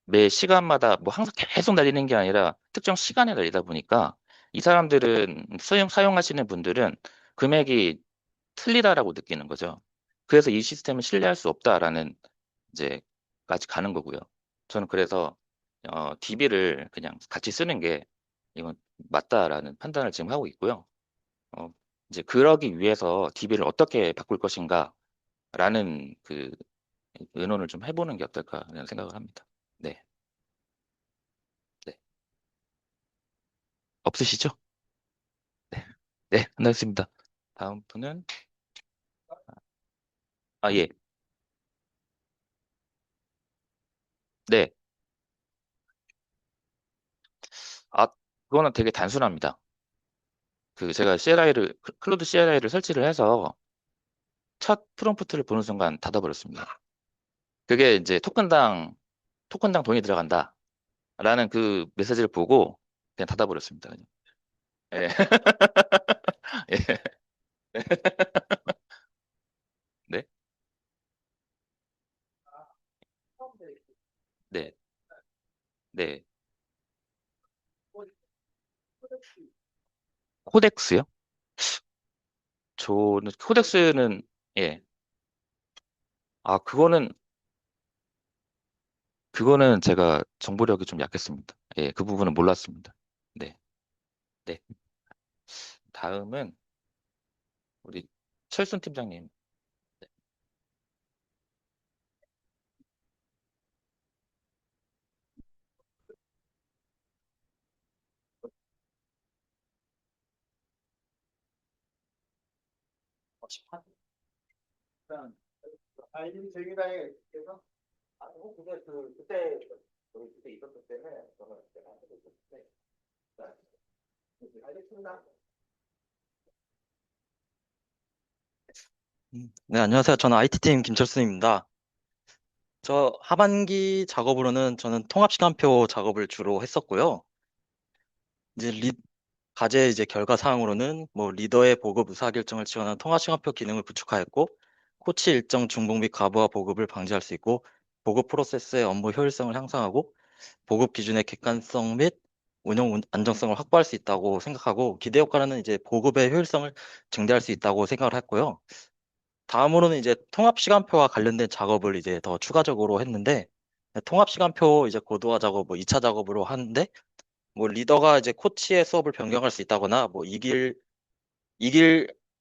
매 시간마다 뭐 항상 계속 날리는 게 아니라 특정 시간에 날리다 보니까 이 사람들은 사용하시는 분들은 금액이 틀리다라고 느끼는 거죠. 그래서 이 시스템을 신뢰할 수 없다라는 이제 까지 가는 거고요. 저는 그래서 DB를 그냥 같이 쓰는 게 이건 맞다라는 판단을 지금 하고 있고요. 어, 이제 그러기 위해서 DB를 어떻게 바꿀 것인가라는 그 의논을 좀 해보는 게 어떨까라는 생각을 합니다. 네, 네. 없으시죠? 네, 네, 끝났습니다. 다음 분은 예, 네. 아, 그거는 되게 단순합니다. 제가 클로드 CLI를 설치를 해서 첫 프롬프트를 보는 순간 닫아버렸습니다. 그게 이제 토큰당 돈이 들어간다라는 그 메시지를 보고 그냥 닫아버렸습니다. 그냥. 예. 예. 네. 네. 네. 코덱스요? 저는 코덱스는 예. 아, 그거는 제가 정보력이 좀 약했습니다. 예, 그 부분은 몰랐습니다. 네. 네. 다음은 우리 철순 팀장님. 일단 아이디 제기당에서 근데 그때 있었을 때는 저는 그때 안 했었는데 알겠습니다. 네, 안녕하세요. 저는 IT팀 김철순입니다. 저 하반기 작업으로는 저는 통합시간표 작업을 주로 했었고요. 이제 과제 이제 결과 사항으로는 뭐 리더의 보급 의사결정을 지원하는 통합시간표 기능을 구축하였고, 코치 일정 중복 및 과부하 보급을 방지할 수 있고, 보급 프로세스의 업무 효율성을 향상하고, 보급 기준의 객관성 및 운영 안정성을 확보할 수 있다고 생각하고, 기대 효과는 이제 보급의 효율성을 증대할 수 있다고 생각을 했고요. 다음으로는 이제 통합 시간표와 관련된 작업을 이제 더 추가적으로 했는데, 통합 시간표 이제 고도화 작업, 뭐 2차 작업으로 하는데, 뭐 리더가 이제 코치의 수업을 변경할 수 있다거나, 뭐 이길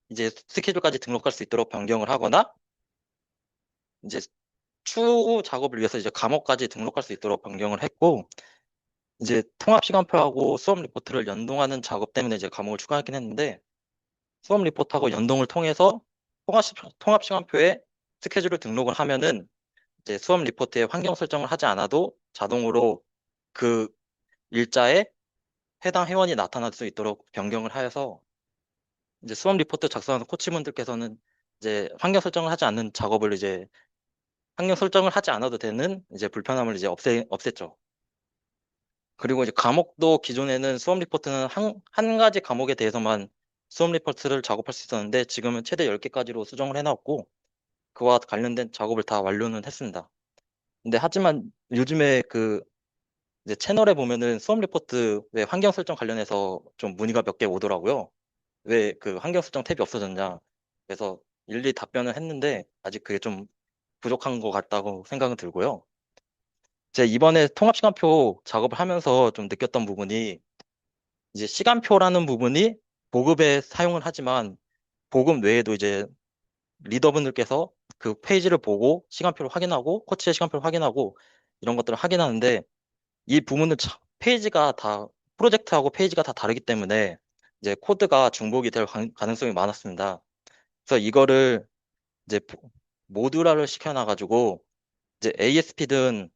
이제 스케줄까지 등록할 수 있도록 변경을 하거나, 이제 추후 작업을 위해서 이제 과목까지 등록할 수 있도록 변경을 했고, 이제 통합 시간표하고 수업 리포트를 연동하는 작업 때문에 이제 과목을 추가하긴 했는데, 수업 리포트하고 연동을 통해서 통합 시간표에 스케줄을 등록을 하면은 이제 수업 리포트에 환경 설정을 하지 않아도 자동으로 그 일자에 해당 회원이 나타날 수 있도록 변경을 하여서 이제 수업 리포트 작성하는 코치분들께서는 이제 환경 설정을 하지 않아도 되는 이제 불편함을 이제 없앴죠. 그리고 이제 과목도 기존에는 수업 리포트는 한 가지 과목에 대해서만 수업 리포트를 작업할 수 있었는데 지금은 최대 10개까지로 수정을 해놨고 그와 관련된 작업을 다 완료는 했습니다. 근데 하지만 요즘에 이제 채널에 보면은 수업 리포트 왜 환경 설정 관련해서 좀 문의가 몇 개 오더라고요. 왜 그 환경 설정 탭이 없어졌냐. 그래서 일일이 답변을 했는데 아직 그게 좀 부족한 것 같다고 생각은 들고요. 제가 이번에 통합시간표 작업을 하면서 좀 느꼈던 부분이 이제 시간표라는 부분이 보급에 사용을 하지만 보급 외에도 이제 리더분들께서 그 페이지를 보고 시간표를 확인하고 코치의 시간표를 확인하고 이런 것들을 확인하는데 이 부분은 프로젝트하고 페이지가 다 다르기 때문에 이제 코드가 중복이 될 가능성이 많았습니다. 그래서 이거를 이제 모듈화를 시켜놔가지고 이제 ASP든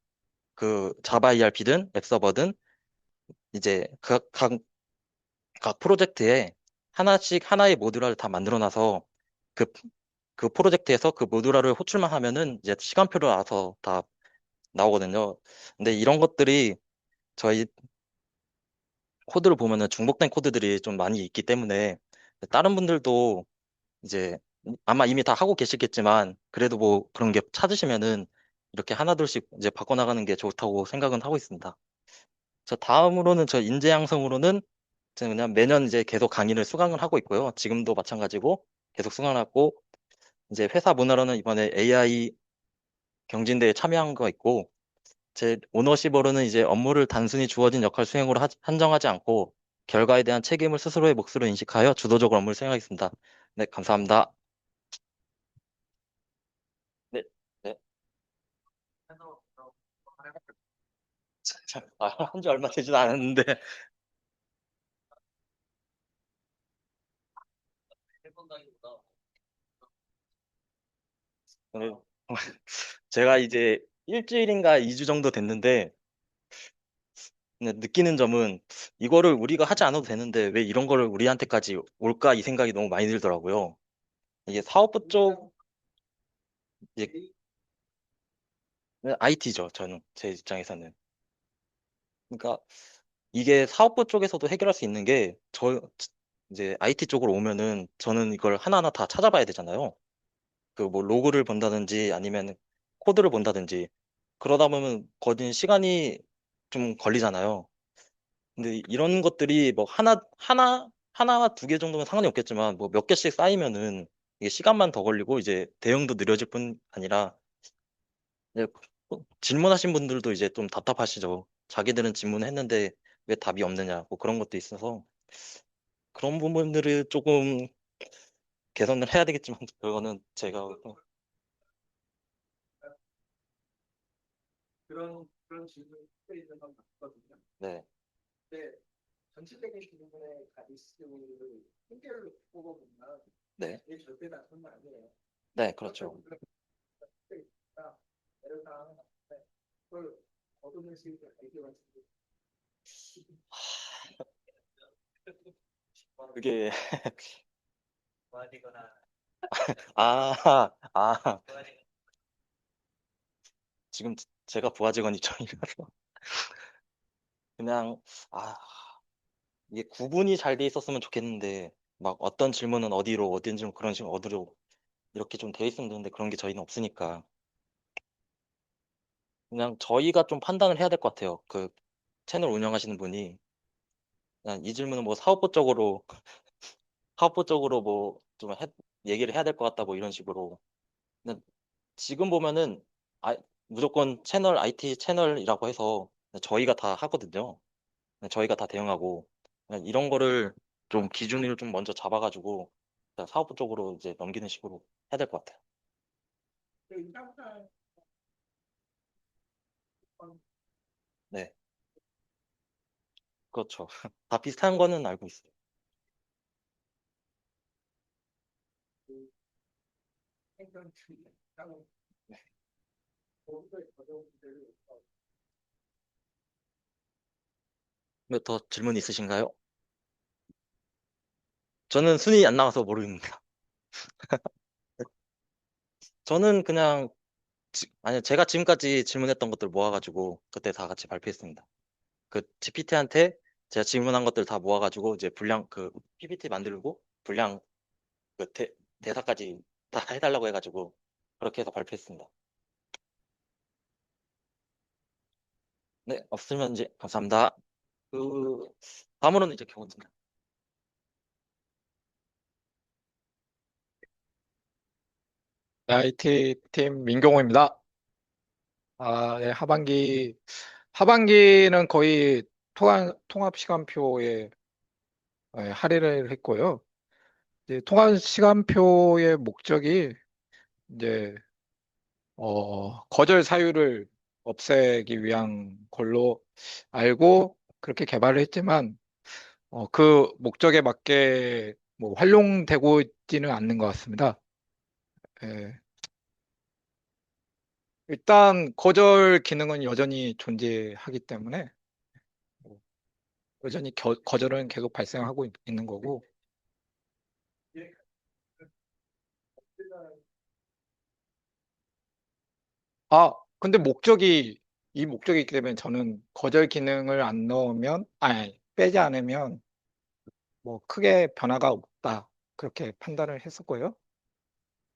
그 자바 ERP든 웹서버든 이제 각 프로젝트에 하나의 모듈화를 다 만들어놔서 그, 그 프로젝트에서 그 모듈화를 호출만 하면은 이제 시간표를 알아서 다 나오거든요. 근데 이런 것들이 저희 코드를 보면은 중복된 코드들이 좀 많이 있기 때문에 다른 분들도 이제 아마 이미 다 하고 계시겠지만 그래도 뭐 그런 게 찾으시면은 이렇게 하나둘씩 이제 바꿔나가는 게 좋다고 생각은 하고 있습니다. 저 인재 양성으로는 제가 그냥 매년 이제 계속 강의를 수강을 하고 있고요. 지금도 마찬가지고 계속 수강하고 이제 회사 문화로는 이번에 AI 경진대회 참여한 거 있고 제 오너십으로는 이제 업무를 단순히 주어진 역할 수행으로 한정하지 않고 결과에 대한 책임을 스스로의 몫으로 인식하여 주도적으로 업무를 수행하겠습니다. 네, 감사합니다. 네, 네. 한 지 얼마 되지도 않았는데. 네. 제가 이제 일주일인가 2주 정도 됐는데 그냥 느끼는 점은 이거를 우리가 하지 않아도 되는데 왜 이런 거를 우리한테까지 올까 이 생각이 너무 많이 들더라고요. 이게 사업부 쪽 이제 IT죠. 저는 제 입장에서는. 그러니까 이게 사업부 쪽에서도 해결할 수 있는 게, 이제 IT 쪽으로 오면은 저는 이걸 하나하나 다 찾아봐야 되잖아요. 그 뭐 로그를 본다든지 아니면 코드를 본다든지 그러다 보면 거진 시간이 좀 걸리잖아요. 근데 이런 것들이 뭐 하나, 두 개 정도면 상관이 없겠지만 뭐 몇 개씩 쌓이면은 이게 시간만 더 걸리고 이제 대응도 느려질 뿐 아니라 이제 질문하신 분들도 이제 좀 답답하시죠. 자기들은 질문했는데 왜 답이 없느냐 뭐 그런 것도 있어서 그런 부분들을 조금 개선을 해야 되겠지만 그거는 제가 그런 질문이 있는 건 맞거든요. 네, 근데 전체적인 질문의 가지수를 통계로 뽑아보면 네, 이게 절대 나쁜 건 아니에요. 네, 그렇죠. 예를 들어 그걸 얻어낼 수 있는 아이디어가 그게 좋아지거나 아, 지금 제가 부하 직원 입장이라서 그냥 아 이게 구분이 잘 돼 있었으면 좋겠는데 막 어떤 질문은 어디로 어떤 질문 그런 식으로 어디로 이렇게 좀 돼 있으면 되는데 그런 게 저희는 없으니까 그냥 저희가 좀 판단을 해야 될 것 같아요. 그 채널 운영하시는 분이 그냥 이 질문은 뭐 사업부 쪽으로 뭐 좀 얘기를 해야 될 것 같다 뭐 이런 식으로. 근데 지금 보면은 무조건 채널 IT 채널이라고 해서 저희가 다 하거든요. 저희가 다 대응하고 그냥 이런 거를 좀 기준을 좀 먼저 잡아가지고 그냥 사업부 쪽으로 이제 넘기는 식으로 해야 될 것 같아요. 네, 그렇죠. 다 비슷한 거는 알고 있어요. 몇 더 질문 있으신가요? 저는 순위 안 나와서 모릅니다. 저는 그냥 아니 제가 지금까지 질문했던 것들 모아가지고 그때 다 같이 발표했습니다. 그 GPT한테 제가 질문한 것들 다 모아가지고 이제 분량 그 PPT 만들고 분량 그 대사까지 다 해달라고 해가지고 그렇게 해서 발표했습니다. 네, 없으면 이제 감사합니다. 그 다음으로는 이제 경호팀. IT 팀 민경호입니다. 네, 하반기는 거의 통합 시간표에 할애를 했고요. 이제 통합 시간표의 목적이 이제 거절 사유를 없애기 위한 걸로 알고 그렇게 개발을 했지만 그 목적에 맞게 뭐 활용되고 있지는 않는 것 같습니다. 예, 일단 거절 기능은 여전히 존재하기 때문에 여전히 거절은 계속 발생하고 있는 거고. 근데 이 목적이 있기 때문에 저는 거절 기능을 안 넣으면, 아니, 빼지 않으면 뭐 크게 변화가 없다. 그렇게 판단을 했었고요.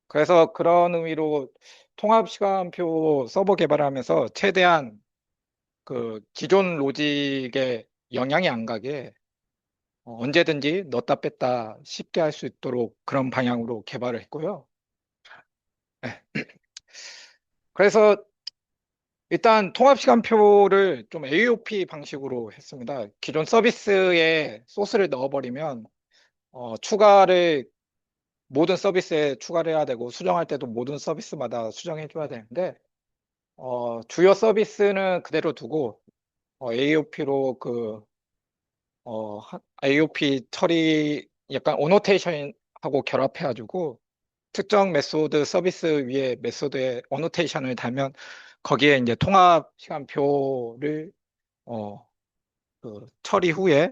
그래서 그런 의미로 통합 시간표 서버 개발하면서 최대한 그 기존 로직에 영향이 안 가게 언제든지 넣었다 뺐다 쉽게 할 수 있도록 그런 방향으로 개발을 했고요. 네. 그래서 일단 통합 시간표를 좀 AOP 방식으로 했습니다. 기존 서비스에 소스를 넣어버리면 추가를 모든 서비스에 추가를 해야 되고 수정할 때도 모든 서비스마다 수정해 줘야 되는데 주요 서비스는 그대로 두고 AOP로 AOP 처리 약간 오노테이션하고 결합해가지고 특정 메소드 서비스 위에 메소드에 어노테이션을 달면 거기에 이제 통합 시간표를 어, 그 처리 후에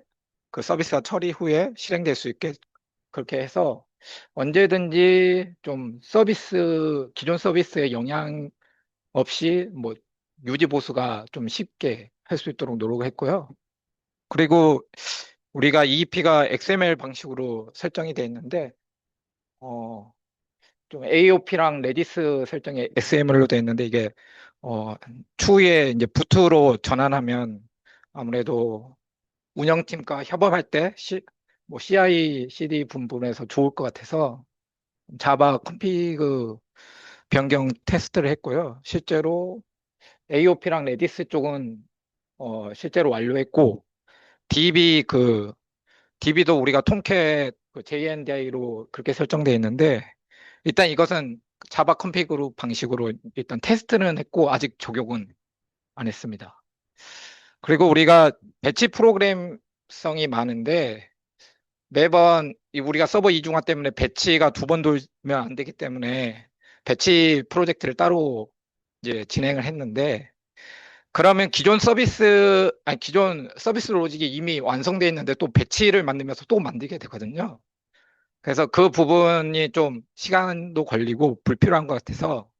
그 서비스가 처리 후에 실행될 수 있게 그렇게 해서 언제든지 좀 기존 서비스에 영향 없이 뭐 유지 보수가 좀 쉽게 할 수 있도록 노력을 했고요. 그리고 우리가 EEP가 XML 방식으로 설정이 되어 있는데, 좀 AOP랑 레디스 설정이 XML로 되어 있는데, 이게, 추후에 이제 부트로 전환하면 아무래도 운영팀과 협업할 때 뭐 CI, CD 분분에서 좋을 것 같아서 자바 컨피그 변경 테스트를 했고요. 실제로 AOP랑 레디스 쪽은 실제로 완료했고, DB도 우리가 톰캣 JNDI로 그렇게 설정되어 있는데, 일단 이것은 자바 컨피그 방식으로 일단 테스트는 했고, 아직 적용은 안 했습니다. 그리고 우리가 배치 프로그램성이 많은데, 매번 우리가 서버 이중화 때문에 배치가 두 번 돌면 안 되기 때문에 배치 프로젝트를 따로 이제 진행을 했는데, 그러면 기존 서비스 로직이 이미 완성되어 있는데 또 배치를 만들면서 또 만들게 되거든요. 그래서 그 부분이 좀 시간도 걸리고 불필요한 것 같아서,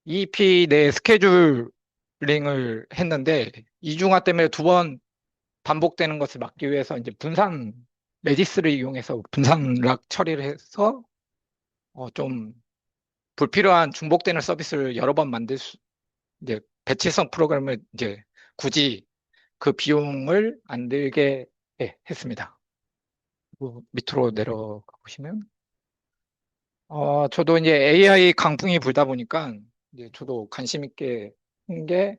EEP 내 스케줄링을 했는데, 이중화 때문에 두 번 반복되는 것을 막기 위해서 이제 레디스를 이용해서 분산 락 처리를 해서, 좀 불필요한 중복되는 서비스를 여러 번 이제 배치성 프로그램을 이제 굳이 그 비용을 안 들게 했습니다. 밑으로 내려가 보시면, 저도 이제 AI 강풍이 불다 보니까 이제 저도 관심 있게 한 게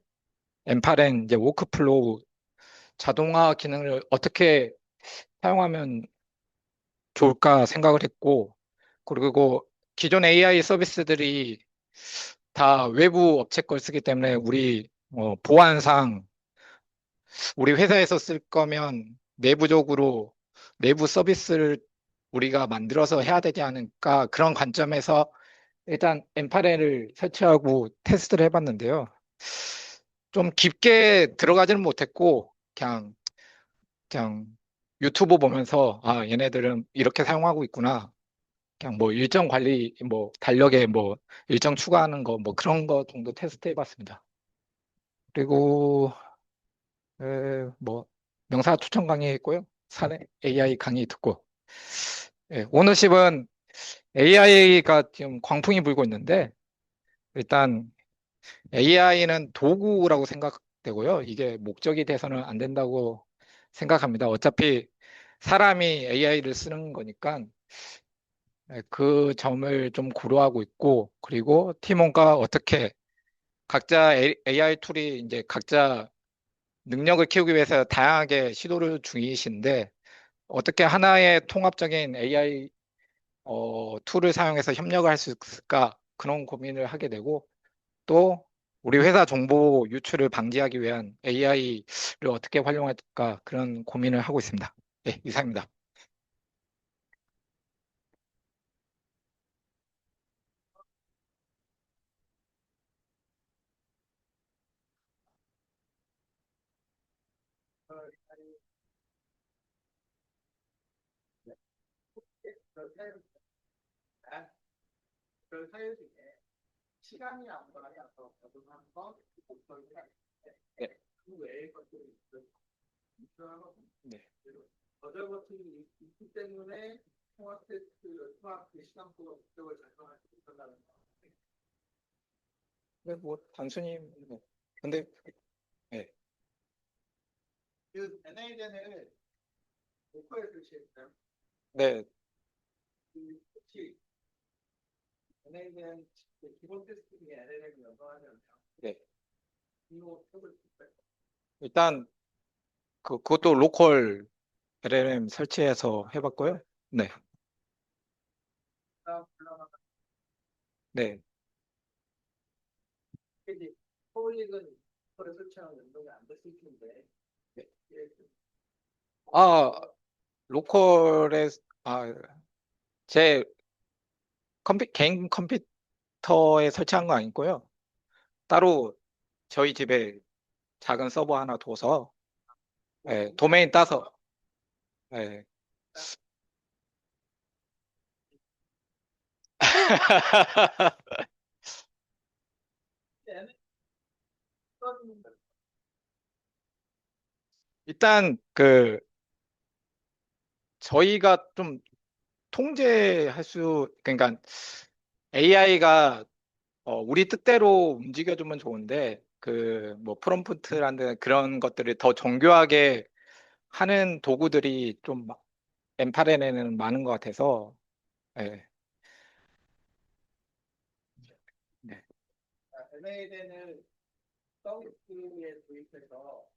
엔파렌 이제 워크플로우 자동화 기능을 어떻게 사용하면 좋을까 생각을 했고, 그리고 기존 AI 서비스들이 다 외부 업체 걸 쓰기 때문에 보안상 우리 회사에서 쓸 거면 내부적으로 내부 서비스를 우리가 만들어서 해야 되지 않을까, 그런 관점에서 일단 엔파렐을 설치하고 테스트를 해봤는데요. 좀 깊게 들어가지는 못했고 그냥 유튜브 보면서 얘네들은 이렇게 사용하고 있구나. 그냥 뭐 일정 관리, 뭐 달력에 뭐 일정 추가하는 거 뭐 그런 거 정도 테스트 해봤습니다. 그리고 뭐 명사 추천 강의 했고요. 사내 AI 강의 듣고. 오너십은 AI가 지금 광풍이 불고 있는데, 일단 AI는 도구라고 생각되고요. 이게 목적이 돼서는 안 된다고 생각합니다. 어차피 사람이 AI를 쓰는 거니까 그 점을 좀 고려하고 있고, 그리고 팀원과 어떻게 각자 AI 툴이 이제 각자 능력을 키우기 위해서 다양하게 시도를 중이신데, 어떻게 하나의 통합적인 AI 툴을 사용해서 협력을 할 수 있을까, 그런 고민을 하게 되고, 또 우리 회사 정보 유출을 방지하기 위한 AI를 어떻게 활용할까, 그런 고민을 하고 있습니다. 네, 이상입니다. 그 사유 중에 시간이 안 걸려서 적응한 건 목표를 해야겠는데, 네. 그 외의 것들이 있어요. 네. 거절 버튼이 있기 때문에 통합 테스트, 통합 시간표가 목적을 작성할 수 있다는 거. 뭐 단순히 네. 근데 네. 그 NA전을 목표에 설치했어요. 네. 혹시 NA전 기본 테스트 중에 NA전을 연동하려면 네. 이거 해볼 수 있어요? 일단 그것도 로컬 LLM 설치해서 해봤고요. 네. 네. 이제 퍼블릭은 그걸 설치하는 연동이 안 됐을 텐데. 네. 아, 로컬에 제 개인 컴퓨터에 설치한 거 아니고요. 따로 저희 집에 작은 서버 하나 둬서 도메인 따서 예. 일단 저희가 좀 통제할 그러니까 AI가 우리 뜻대로 움직여주면 좋은데 뭐 프롬프트라는 그런 것들을 더 정교하게 하는 도구들이 좀 엔파렌에는 많은 것 같아서 예. 네. NAD는 서비스에 도입해서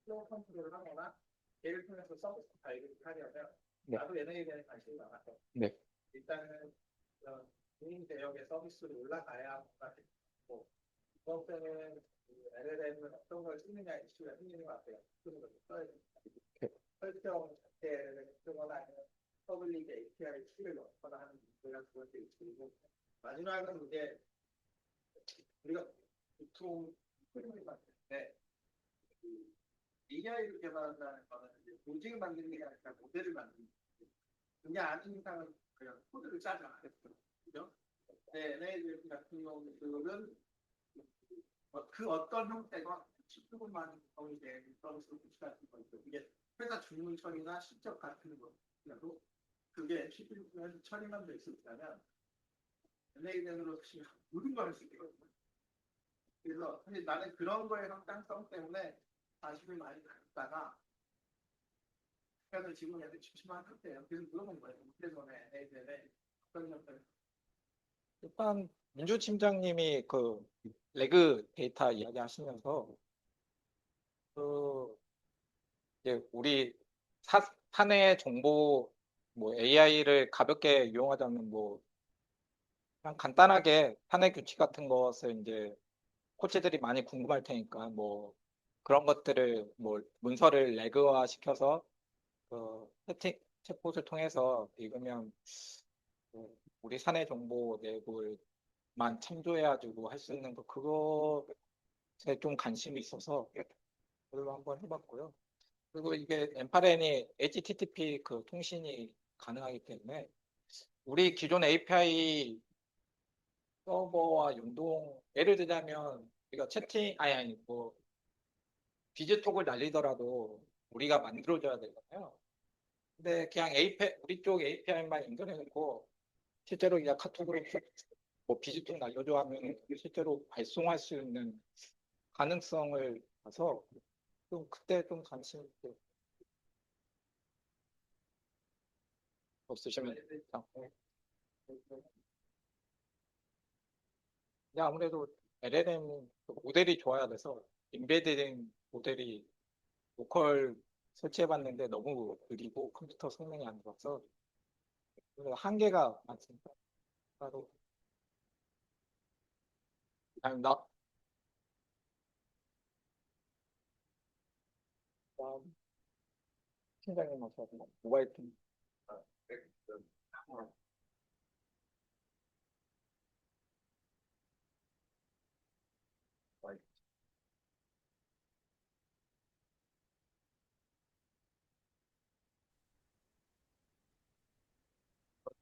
플로우 컨트롤을 하거나 걔를 통해서 서비스 발급을 하려면 네. 나도 NAD에 관심이 많아서 네. 일단은 개인 대역의 서비스로 올라가야 뭐 이번 때는 LLM은 어떤 걸 쓰느냐 이슈가 생기는 것 같아요. 그런 걸 써야 됩니다. 설정 자체를 쓰거나 아니면 퍼블릭 API 키를 넣거나 하는 문제가 두 번째 이슈이고 마지막은 이제 우리가 보통 프로그램을 만들 때 AI를 개발한다는 거는 이제 로직을 만드는 게 아니라 모델을 만드는 거예요. 그냥 아는 이상은 그냥 코드를 짜잖아요. 그죠? 네, NAD 같은 경우는 그 어떤 형태가 10분만 정의된 서비스 부시 같은 거 있죠. 이게 회사 주문 처리나 실적 같은 거라도 그게 10분 처리만 될 수 있다면 NAD로 모든 걸 할 수 있거든요. 그래서 사실 나는 그런 거의 확장성 때문에 관심을 많이 갖다가 그래서 지금 애들 심심한 상태예요. 그래서 물어본 거예요. 이때 전에 NAD에 어떤 형태를 일단 민주팀장님이 레그 데이터 이야기하시면서 이제 우리 사내 정보 뭐 AI를 가볍게 이용하자면 뭐 그냥 간단하게 사내 규칙 같은 것을 이제 코치들이 많이 궁금할 테니까 뭐 그런 것들을 뭐 문서를 레그화 시켜서 채팅 챗봇을 통해서 읽으면 우리 사내 정보 내부만 참조해가지고 할 수 있는 그것에 좀 관심이 있어서 그걸로 한번 해봤고요. 그리고 이게 엔파렌이 HTTP 통신이 가능하기 때문에 우리 기존 API 서버와 연동, 예를 들자면 우리가 채팅, 아니, 뭐, 비즈톡을 날리더라도 우리가 만들어줘야 되잖아요. 근데 그냥 API, 우리 쪽 API만 연결해놓고 실제로 그냥 카톡으로 뭐 비즈톡 날려줘 하면 실제로 발송할 수 있는 가능성을 봐서 좀 그때 좀 관심 있게 없으시면 근데 아무래도 LLM 모델이 좋아야 돼서 인베딩 모델이 로컬 설치해봤는데 너무 느리고 컴퓨터 성능이 안 좋아서 그래서 한계가 많습니다. 따로 그냥 다음 팀장님 하셔서 모바일 팀. 어,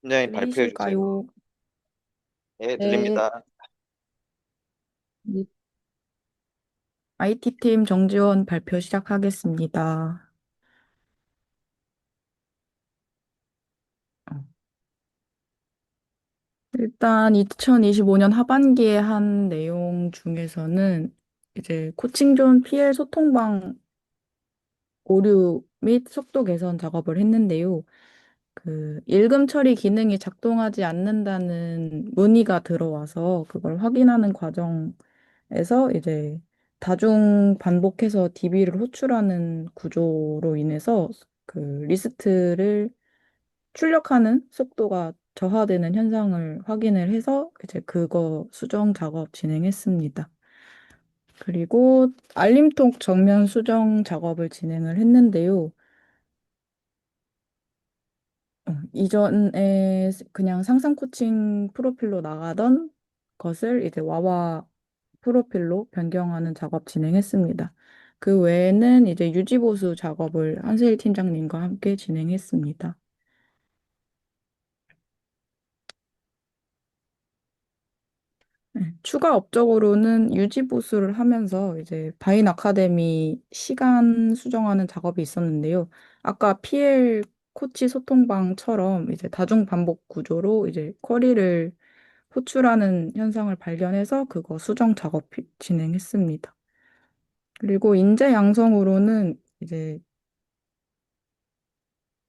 팀장님 발표해 주세요. 들리실까요? 예, 네, 들립니다. IT팀 정지원 발표 시작하겠습니다. 일단 2025년 하반기에 한 내용 중에서는 이제 코칭존 PL 소통방 오류 및 속도 개선 작업을 했는데요. 일금 처리 기능이 작동하지 않는다는 문의가 들어와서 그걸 확인하는 과정에서 이제 다중 반복해서 DB를 호출하는 구조로 인해서 리스트를 출력하는 속도가 저하되는 현상을 확인을 해서 이제 그거 수정 작업 진행했습니다. 그리고 알림톡 정면 수정 작업을 진행을 했는데요. 이전에 그냥 상상 코칭 프로필로 나가던 것을 이제 와와 프로필로 변경하는 작업 진행했습니다. 그 외에는 이제 유지보수 작업을 한세일 팀장님과 함께 진행했습니다. 네, 추가 업적으로는 유지 보수를 하면서 이제 바인 아카데미 시간 수정하는 작업이 있었는데요. 아까 PL 코치 소통방처럼 이제 다중 반복 구조로 이제 쿼리를 호출하는 현상을 발견해서 그거 수정 작업 진행했습니다. 그리고 인재 양성으로는 이제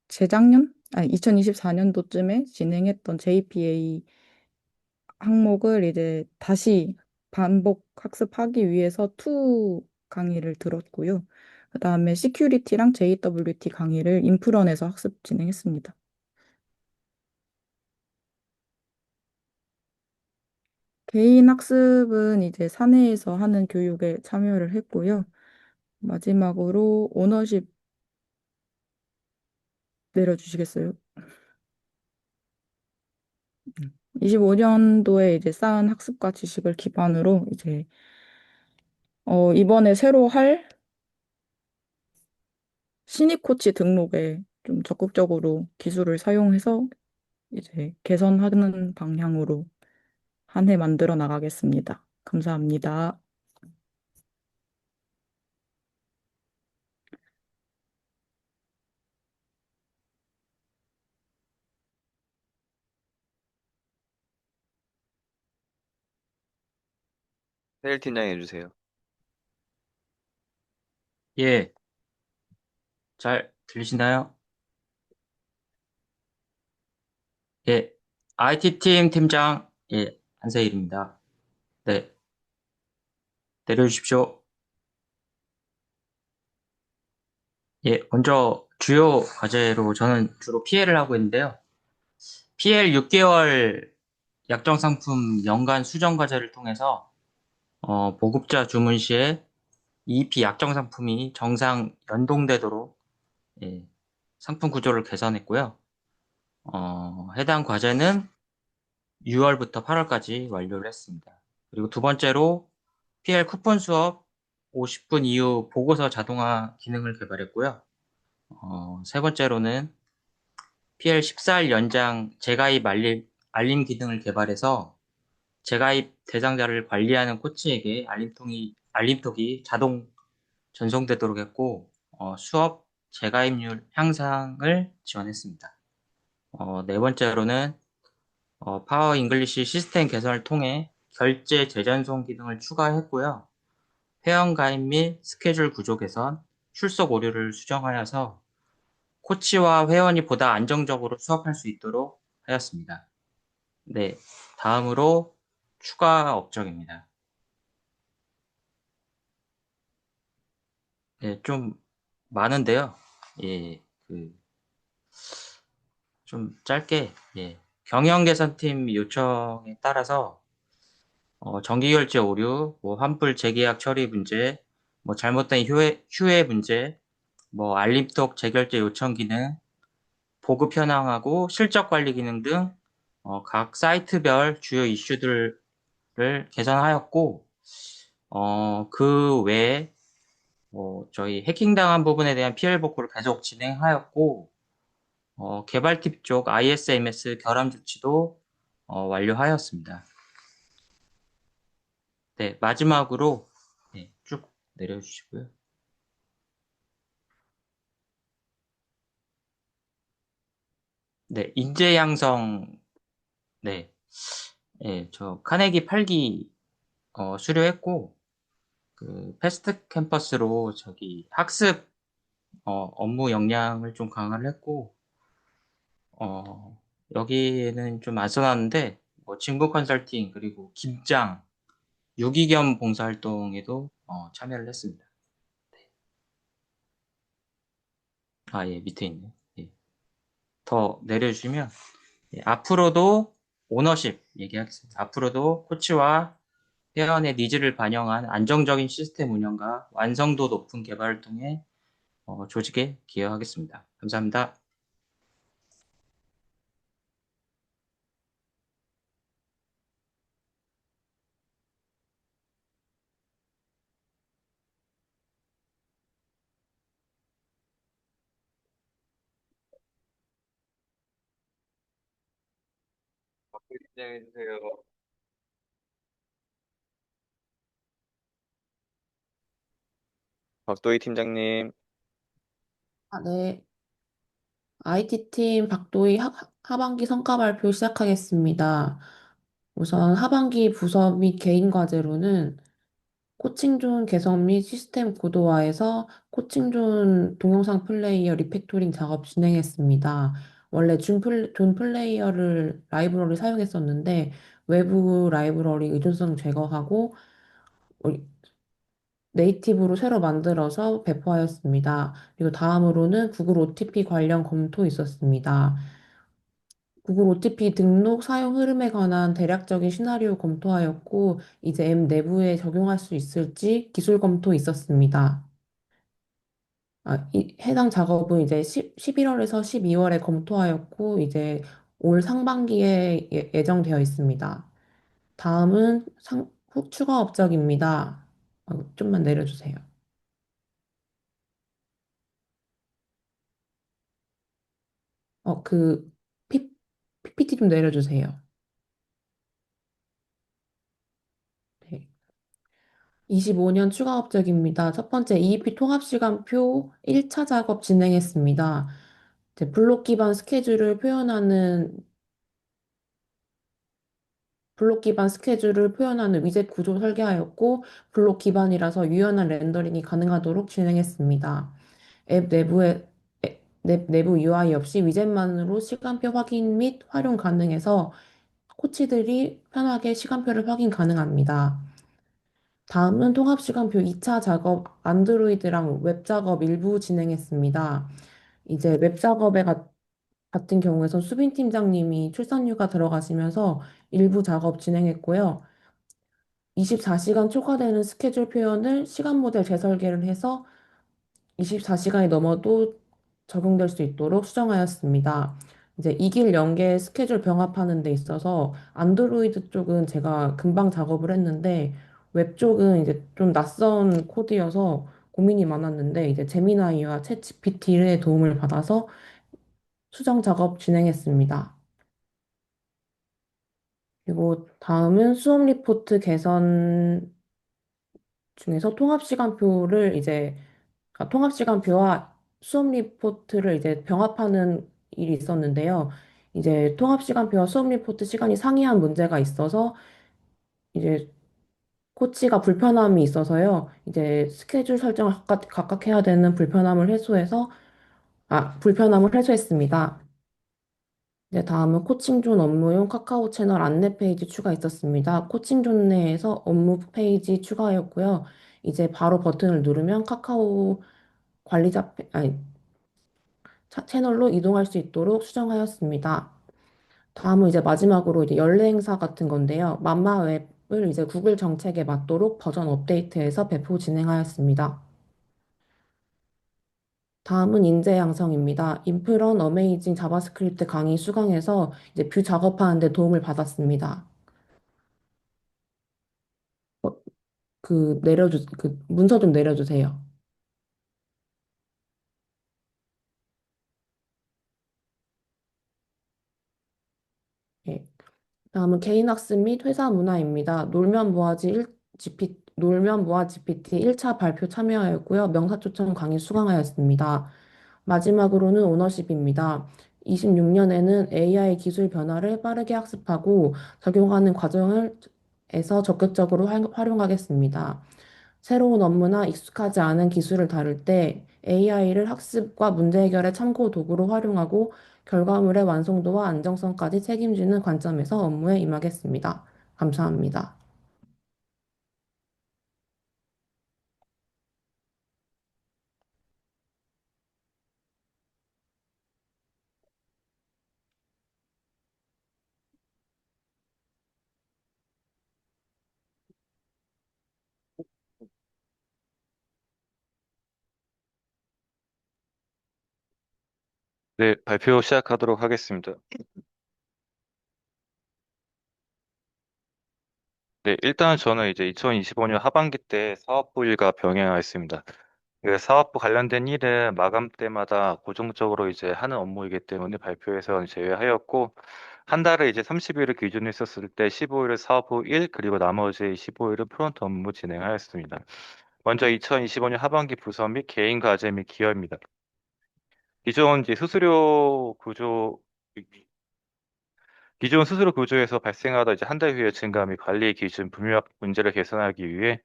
재작년? 아니, 2024년도쯤에 진행했던 JPA 항목을 이제 다시 반복 학습하기 위해서 투 강의를 들었고요. 그다음에 시큐리티랑 JWT 강의를 인프런에서 학습 진행했습니다. 개인 학습은 이제 사내에서 하는 교육에 참여를 했고요. 마지막으로 오너십 내려주시겠어요? 25년도에 이제 쌓은 학습과 지식을 기반으로 이제 이번에 새로 할 신입 코치 등록에 좀 적극적으로 기술을 사용해서 이제 개선하는 방향으로 한 해 만들어 나가겠습니다. 감사합니다. 세일 팀장 해주세요. 예, 잘 들리시나요? 예, IT팀 팀장, 예, 한세일입니다. 네, 내려주십시오. 예, 먼저 주요 과제로 저는 주로 PL을 하고 있는데요. PL 6개월 약정 상품 연간 수정 과제를 통해서 보급자 주문 시에 EP 약정 상품이 정상 연동되도록 예, 상품 구조를 개선했고요. 해당 과제는 6월부터 8월까지 완료를 했습니다. 그리고 두 번째로 PL 쿠폰 수업 50분 이후 보고서 자동화 기능을 개발했고요. 세 번째로는 PL 14일 연장 재가입 알림 기능을 개발해서 재가입 대상자를 관리하는 코치에게 알림톡이 자동 전송되도록 했고, 수업 재가입률 향상을 지원했습니다. 네 번째로는 파워 잉글리시 시스템 개선을 통해 결제 재전송 기능을 추가했고요. 회원 가입 및 스케줄 구조 개선, 출석 오류를 수정하여서 코치와 회원이 보다 안정적으로 수업할 수 있도록 하였습니다. 네, 다음으로 추가 업적입니다. 네, 좀 많은데요. 예, 좀 짧게, 예. 경영 개선팀 요청에 따라서 정기결제 오류, 뭐 환불 재계약 처리 문제, 뭐 잘못된 휴회 문제, 뭐 알림톡 재결제 요청 기능, 보급 현황하고 실적 관리 기능 등 각 사이트별 주요 이슈들을 개선하였고, 그 외에 저희 해킹당한 부분에 대한 PL 복구를 계속 진행하였고, 개발팀 쪽 ISMS 결함 조치도 완료하였습니다. 네, 마지막으로 네, 쭉 내려주시고요. 네, 인재 양성, 네, 네, 저 카네기 8기 수료했고, 그 패스트 캠퍼스로 저기 학습 업무 역량을 좀 강화를 했고, 여기에는 좀 안 써놨는데, 뭐 직무 컨설팅 그리고 김장, 유기겸 봉사활동에도 참여를 했습니다. 아, 예, 밑에 있네요. 예. 더 내려주시면 앞으로도 오너십 얘기하겠습니다. 앞으로도 코치와 회원의 니즈를 반영한 안정적인 시스템 운영과 완성도 높은 개발을 통해 조직에 기여하겠습니다. 감사합니다. 팀장 해주세요. 박도희 팀장님. 네. IT팀 박도희 하반기 성과 발표 시작하겠습니다. 우선 하반기 부서 및 개인 과제로는 코칭존 개선 및 시스템 고도화에서 코칭존 동영상 플레이어 리팩토링 작업 진행했습니다. 원래 존 플레이어를 라이브러리 사용했었는데 외부 라이브러리 의존성 제거하고 우리 네이티브로 새로 만들어서 배포하였습니다. 그리고 다음으로는 구글 OTP 관련 검토 있었습니다. 구글 OTP 등록 사용 흐름에 관한 대략적인 시나리오 검토하였고, 이제 앱 내부에 적용할 수 있을지 기술 검토 있었습니다. 해당 작업은 이제 11월에서 12월에 검토하였고, 이제 올 상반기에 예정되어 있습니다. 다음은 후 추가 업적입니다. 좀만 내려주세요. 그 PPT 좀 내려주세요. 네. 25년 추가 업적입니다. 첫 번째 EEP 통합 시간표 1차 작업 진행했습니다. 이제 블록 기반 스케줄을 표현하는 위젯 구조 설계하였고, 블록 기반이라서 유연한 렌더링이 가능하도록 진행했습니다. 앱 내부 UI 없이 위젯만으로 시간표 확인 및 활용 가능해서 코치들이 편하게 시간표를 확인 가능합니다. 다음은 통합시간표 2차 작업, 안드로이드랑 웹 작업 일부 진행했습니다. 이제 웹 작업에 같은 경우에선 수빈 팀장님이 출산휴가 들어가시면서 일부 작업 진행했고요. 24시간 초과되는 스케줄 표현을 시간 모델 재설계를 해서 24시간이 넘어도 적용될 수 있도록 수정하였습니다. 이제 이길 연계 스케줄 병합하는 데 있어서 안드로이드 쪽은 제가 금방 작업을 했는데 웹 쪽은 이제 좀 낯선 코드여서 고민이 많았는데 이제 제미나이와 챗 GPT의 도움을 받아서 수정 작업 진행했습니다. 그리고 다음은 수업 리포트 개선 중에서 통합 시간표와 수업 리포트를 이제 병합하는 일이 있었는데요. 이제 통합 시간표와 수업 리포트 시간이 상이한 문제가 있어서 이제 코치가 불편함이 있어서요. 이제 스케줄 설정을 각각 해야 되는 불편함을 해소했습니다. 이제 다음은 코칭존 업무용 카카오 채널 안내 페이지 추가 있었습니다. 코칭존 내에서 업무 페이지 추가하였고요. 이제 바로 버튼을 누르면 카카오 채널로 이동할 수 있도록 수정하였습니다. 다음은 이제 마지막으로 이제 연례 행사 같은 건데요. 맘마웹을 이제 구글 정책에 맞도록 버전 업데이트해서 배포 진행하였습니다. 다음은 인재 양성입니다. 인프런 어메이징 자바스크립트 강의 수강해서 이제 뷰 작업하는 데 도움을 받았습니다. 어, 그 문서 좀 내려주세요. 예. 다음은 개인 학습 및 회사 문화입니다. 놀면 모아 GPT 1차 발표 참여하였고요. 명사 초청 강의 수강하였습니다. 마지막으로는 오너십입니다. 26년에는 AI 기술 변화를 빠르게 학습하고 적용하는 과정에서 적극적으로 활용하겠습니다. 새로운 업무나 익숙하지 않은 기술을 다룰 때 AI를 학습과 문제 해결의 참고 도구로 활용하고 결과물의 완성도와 안정성까지 책임지는 관점에서 업무에 임하겠습니다. 감사합니다. 네, 발표 시작하도록 하겠습니다. 네, 일단 저는 이제 2025년 하반기 때 사업부 일과 병행하였습니다. 사업부 관련된 일은 마감 때마다 고정적으로 이제 하는 업무이기 때문에 발표에서 제외하였고, 한 달에 이제 30일을 기준으로 했었을 때 15일을 사업부 일, 그리고 나머지 15일은 프론트 업무 진행하였습니다. 먼저 2025년 하반기 부서 및 개인 과제 및 기여입니다. 기존 이제 기존 수수료 구조에서 발생하다 이제 한 달 후에 증가 및 관리 기준 불명 문제를 개선하기 위해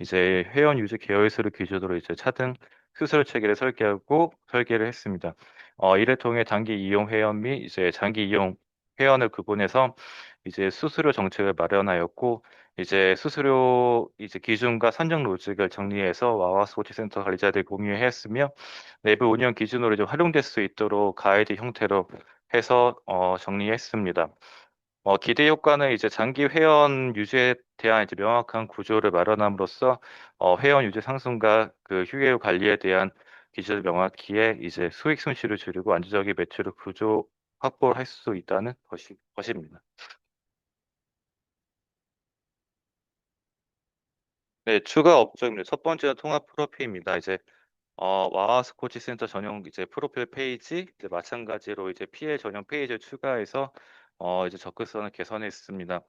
이제 회원 유지 계열수를 기준으로 이제 차등 수수료 체계를 설계를 했습니다. 이를 통해 단기 이용 회원 및 이제 장기 이용 회원을 구분해서 이제 수수료 정책을 마련하였고 이제 수수료 이제 기준과 산정 로직을 정리해서 와와스포츠센터 관리자들 공유했으며 내부 운영 기준으로 이제 활용될 수 있도록 가이드 형태로 해서 정리했습니다. 기대 효과는 이제 장기 회원 유지에 대한 이제 명확한 구조를 마련함으로써 회원 유지 상승과 그 휴게유 관리에 대한 기준을 명확히에 이제 수익 손실을 줄이고 안정적인 매출을 구조 확보를 할 수 있다는 것입니다. 네, 추가 업종입니다. 첫 번째는 통합 프로필입니다. 이제 와와 스포츠 센터 전용 이제 프로필 페이지 이제 마찬가지로 이제 PL 전용 페이지를 추가해서 이제 접근성을 개선했습니다.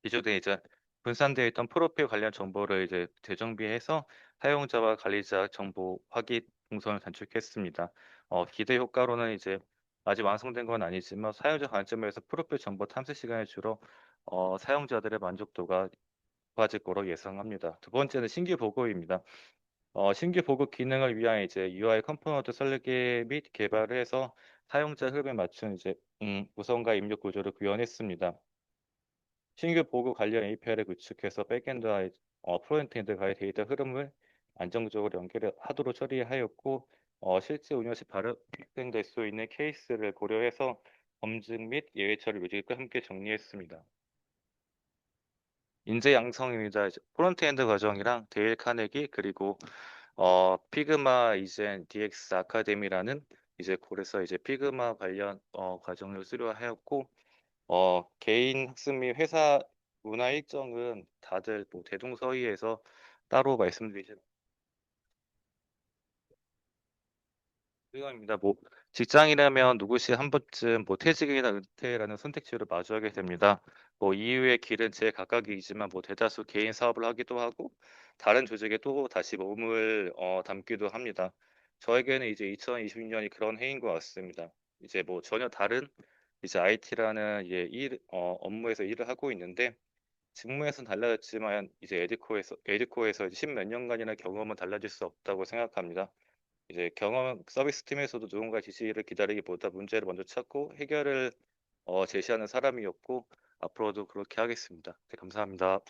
기존에 이제 분산되어 있던 프로필 관련 정보를 이제 재정비해서 사용자와 관리자 정보 확인 동선을 단축했습니다. 기대 효과로는 이제 아직 완성된 건 아니지만 사용자 관점에서 프로필 정보 탐색 시간이 줄어 사용자들의 만족도가 높아질 거로 예상합니다. 두 번째는 신규 보급입니다. 신규 보급 기능을 위한 이제 UI 컴포넌트 설계 및 개발을 해서 사용자 흡에 맞춘 이제 구성과 입력 구조를 구현했습니다. 신규 보급 관련 API를 구축해서 백엔드와 프론트엔드와의 데이터 흐름을 안정적으로 연결하도록 처리하였고 실제 운영 시 발생될 수 있는 케이스를 고려해서 검증 및 예외 처리 로직과 함께 정리했습니다. 인재 양성입니다. 프론트엔드 과정이랑 데일 카네기 그리고 피그마 이젠 DX 아카데미라는 이제 콜에서 이제 피그마 관련 과정을 수료하였고 개인 학습 및 회사 문화 일정은 다들 뭐 대동서이에서 따로 말씀드리지 이겁니다. 뭐 직장이라면 누구시 한 번쯤 뭐 퇴직이나 은퇴라는 선택지를 마주하게 됩니다. 뭐 이후의 길은 제각각이지만 뭐 대다수 개인 사업을 하기도 하고 다른 조직에 또 다시 몸을 담기도 합니다. 저에게는 이제 2026년이 그런 해인 것 같습니다. 이제 뭐 전혀 다른 이제 IT라는 업무에서 일을 하고 있는데 직무에서는 달라졌지만 이제 에듀코에서 십몇 년간이나 경험은 달라질 수 없다고 생각합니다. 이제 경험 서비스 팀에서도 누군가 지시를 기다리기보다 문제를 먼저 찾고 해결을 제시하는 사람이었고 앞으로도 그렇게 하겠습니다. 네, 감사합니다.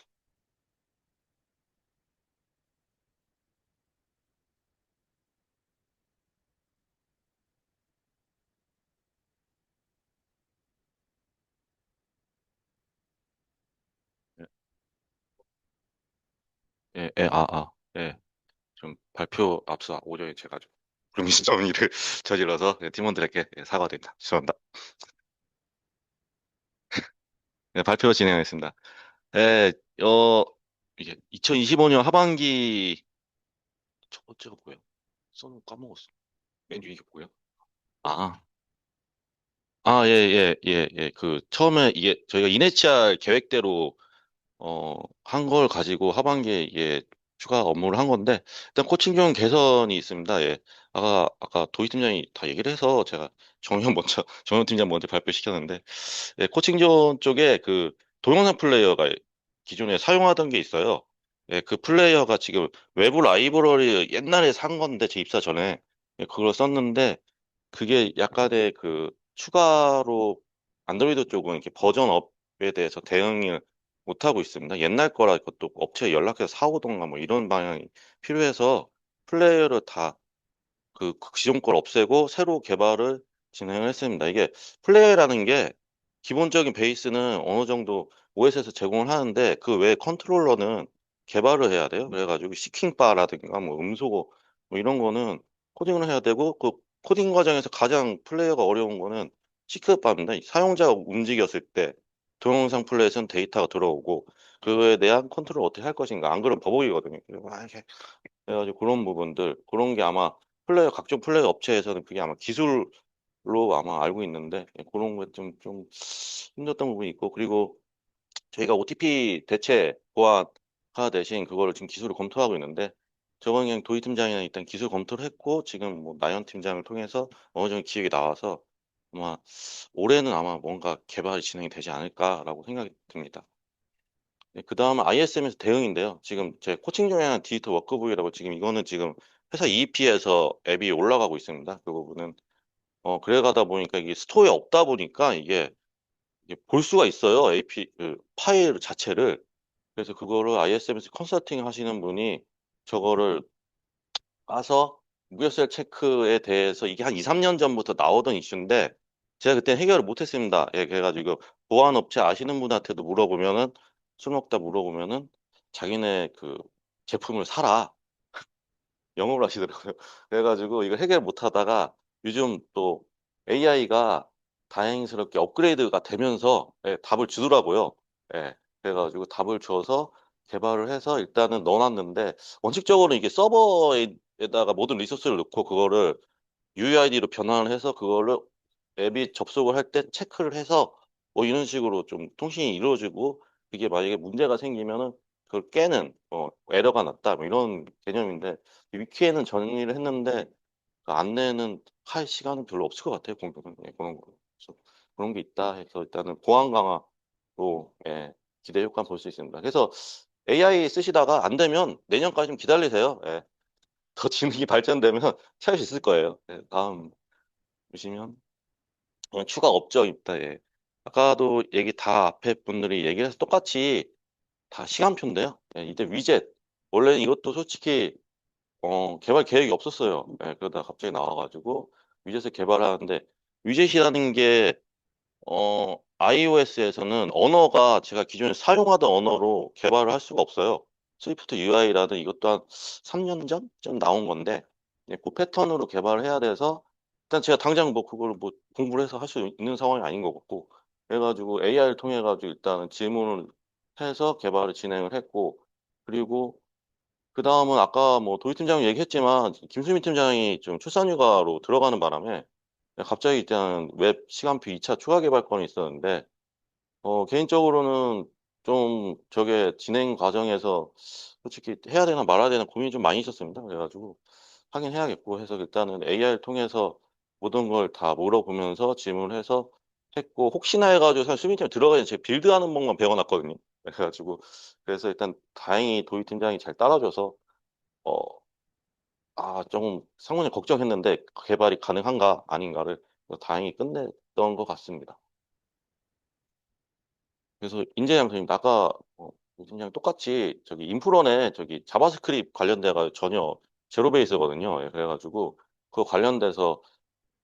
예, 예. 좀 발표 앞서 오전에 제가 좀 불미스러운 일을 저질러서 팀원들에게 사과드립니다. 죄송합니다. 네, 발표 진행하겠습니다. 예, 이게 2025년 하반기 첫 번째가 뭐예요? 써놓은 거 까먹었어. 메뉴 이게 뭐예요? 아, 처음에 이게 저희가 이네치알 계획대로 한 걸 가지고 하반기에 이게 추가 업무를 한 건데, 일단 코칭 개선이 있습니다. 예. 아까 도희 팀장이 다 얘기를 해서 제가 정현 팀장 먼저 발표시켰는데, 예, 코칭 쪽에 그 동영상 플레이어가 기존에 사용하던 게 있어요. 예, 그 플레이어가 지금 외부 라이브러리 옛날에 산 건데, 제 입사 전에. 예, 그걸 썼는데, 그게 약간의 그 추가로 안드로이드 쪽은 이렇게 버전업에 대해서 대응을 못하고 있습니다. 옛날 거라 그것도 업체에 연락해서 사오던가 뭐 이런 방향이 필요해서 플레이어를 다 그 기존 걸 없애고 새로 개발을 진행을 했습니다. 이게 플레이어라는 게 기본적인 베이스는 어느 정도 OS에서 제공을 하는데 그 외에 컨트롤러는 개발을 해야 돼요. 그래가지고 시킹바라든가 뭐 음소거 뭐 이런 거는 코딩을 해야 되고 그 코딩 과정에서 가장 플레이어가 어려운 거는 시크바입니다. 사용자가 움직였을 때 동영상 플레이에서는 데이터가 들어오고 그거에 대한 컨트롤을 어떻게 할 것인가. 안 그러면 버벅이거든요. 그래가지고 그런 부분들 그런 게 아마 각종 플레이어 업체에서는 그게 아마 기술로 아마 알고 있는데 그런 거 좀 힘들었던 부분이 있고 그리고 저희가 OTP 대체 보안화 대신 그거를 지금 기술을 검토하고 있는데 저건 그냥 도희 팀장이나 일단 기술 검토를 했고 지금 뭐 나연 팀장을 통해서 어느 정도 기획이 나와서 아마 올해는 아마 뭔가 개발이 진행이 되지 않을까라고 생각이 듭니다. 네, 그 다음은 ISM에서 대응인데요. 지금 제 코칭 중에 하나 디지털 워크북이라고 지금 이거는 지금 회사 EEP에서 앱이 올라가고 있습니다. 그 부분은 그래가다 보니까 이게 스토어에 없다 보니까 이게 볼 수가 있어요. AP 그 파일 자체를. 그래서 그거를 ISM에서 컨설팅 하시는 분이 저거를 까서 무결설 체크에 대해서 이게 한 2, 3년 전부터 나오던 이슈인데 제가 그때 해결을 못했습니다. 예, 그래가지고 보안업체 아시는 분한테도 물어보면은 술 먹다 물어보면은 자기네 그 제품을 사라 영업을 하시더라고요. 그래가지고 이거 해결 못하다가 요즘 또 AI가 다행스럽게 업그레이드가 되면서 예, 답을 주더라고요. 예, 그래가지고 답을 줘서 개발을 해서 일단은 넣어놨는데 원칙적으로 이게 서버에다가 모든 리소스를 넣고 그거를 UID로 변환을 해서 그거를 앱이 접속을 할 때 체크를 해서 뭐 이런 식으로 좀 통신이 이루어지고 이게 만약에 문제가 생기면은 그걸 깨는 에러가 났다 뭐 이런 개념인데 이 위키에는 정리를 했는데 그 안내는 할 시간은 별로 없을 것 같아요. 공부는 예, 그런 거. 그래서 그런 게 있다 해서 일단은 보안 강화로 예, 기대 효과 볼 수 있습니다. 그래서 AI 쓰시다가 안 되면 내년까지 좀 기다리세요. 예. 더 지능이 발전되면 찾을 수 있을 거예요. 예, 다음 보시면 추가 업적 있다. 예. 아까도 얘기 다 앞에 분들이 얘기해서 똑같이 다 시간표인데요. 예, 이제 위젯 원래는 이것도 솔직히 개발 계획이 없었어요. 예, 그러다 갑자기 나와가지고 위젯을 개발하는데 위젯이라는 게 iOS에서는 언어가 제가 기존에 사용하던 언어로 개발을 할 수가 없어요. 스위프트 UI라는 이것도 한 3년 전쯤 나온 건데 예, 그 패턴으로 개발을 해야 돼서 일단 제가 당장 뭐 그걸 뭐 공부를 해서 할 수 있는 상황이 아닌 것 같고 그래가지고 AI를 통해 가지고 일단은 질문을 해서 개발을 진행을 했고 그리고 그 다음은 아까 뭐 도희 팀장이 얘기했지만 김수민 팀장이 좀 출산휴가로 들어가는 바람에 갑자기 일단 웹 시간표 2차 추가 개발권이 있었는데 개인적으로는 좀 저게 진행 과정에서 솔직히 해야 되나 말아야 되나 고민이 좀 많이 있었습니다. 그래가지고 하긴 해야겠고 해서 일단은 AI를 통해서 모든 걸 다 물어보면서 질문을 해서 했고 혹시나 해가지고 사실 수민 팀 들어가기 전에 제가 빌드하는 법만 배워놨거든요. 그래가지고 그래서 일단 다행히 도희 팀장이 잘 따라줘서 어, 좀 상당히 걱정했는데 개발이 가능한가 아닌가를 다행히 끝냈던 것 같습니다. 그래서 인재양 선생님 아까 그냥 똑같이 저기 인프론에 저기 자바스크립트 관련돼가 전혀 제로 베이스거든요. 예, 그래가지고 그거 관련돼서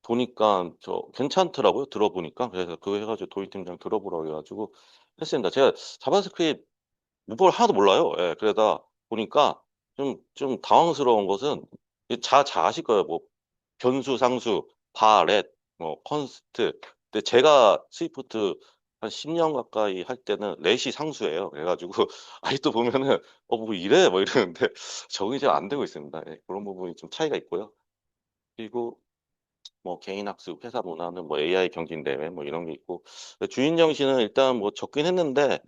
보니까 저 괜찮더라고요. 들어보니까 그래서 그거 해가지고 도희 팀장 들어보라고 해가지고 했습니다. 제가 자바스크립트 문법을 하나도 몰라요. 예, 그러다 보니까 좀 당황스러운 것은 잘 아실 거예요. 뭐 변수, 상수, 바, 렛, 뭐 컨스트. 근데 제가 스위프트 한 10년 가까이 할 때는 렛이 상수예요. 그래가지고 아직도 보면은 뭐 이래 뭐 이러는데 적응이 잘 안 되고 있습니다. 예, 그런 부분이 좀 차이가 있고요. 그리고 뭐 개인 학습, 회사 문화는 뭐 AI 경진 대회 뭐 이런 게 있고 주인 정신은 일단 뭐 적긴 했는데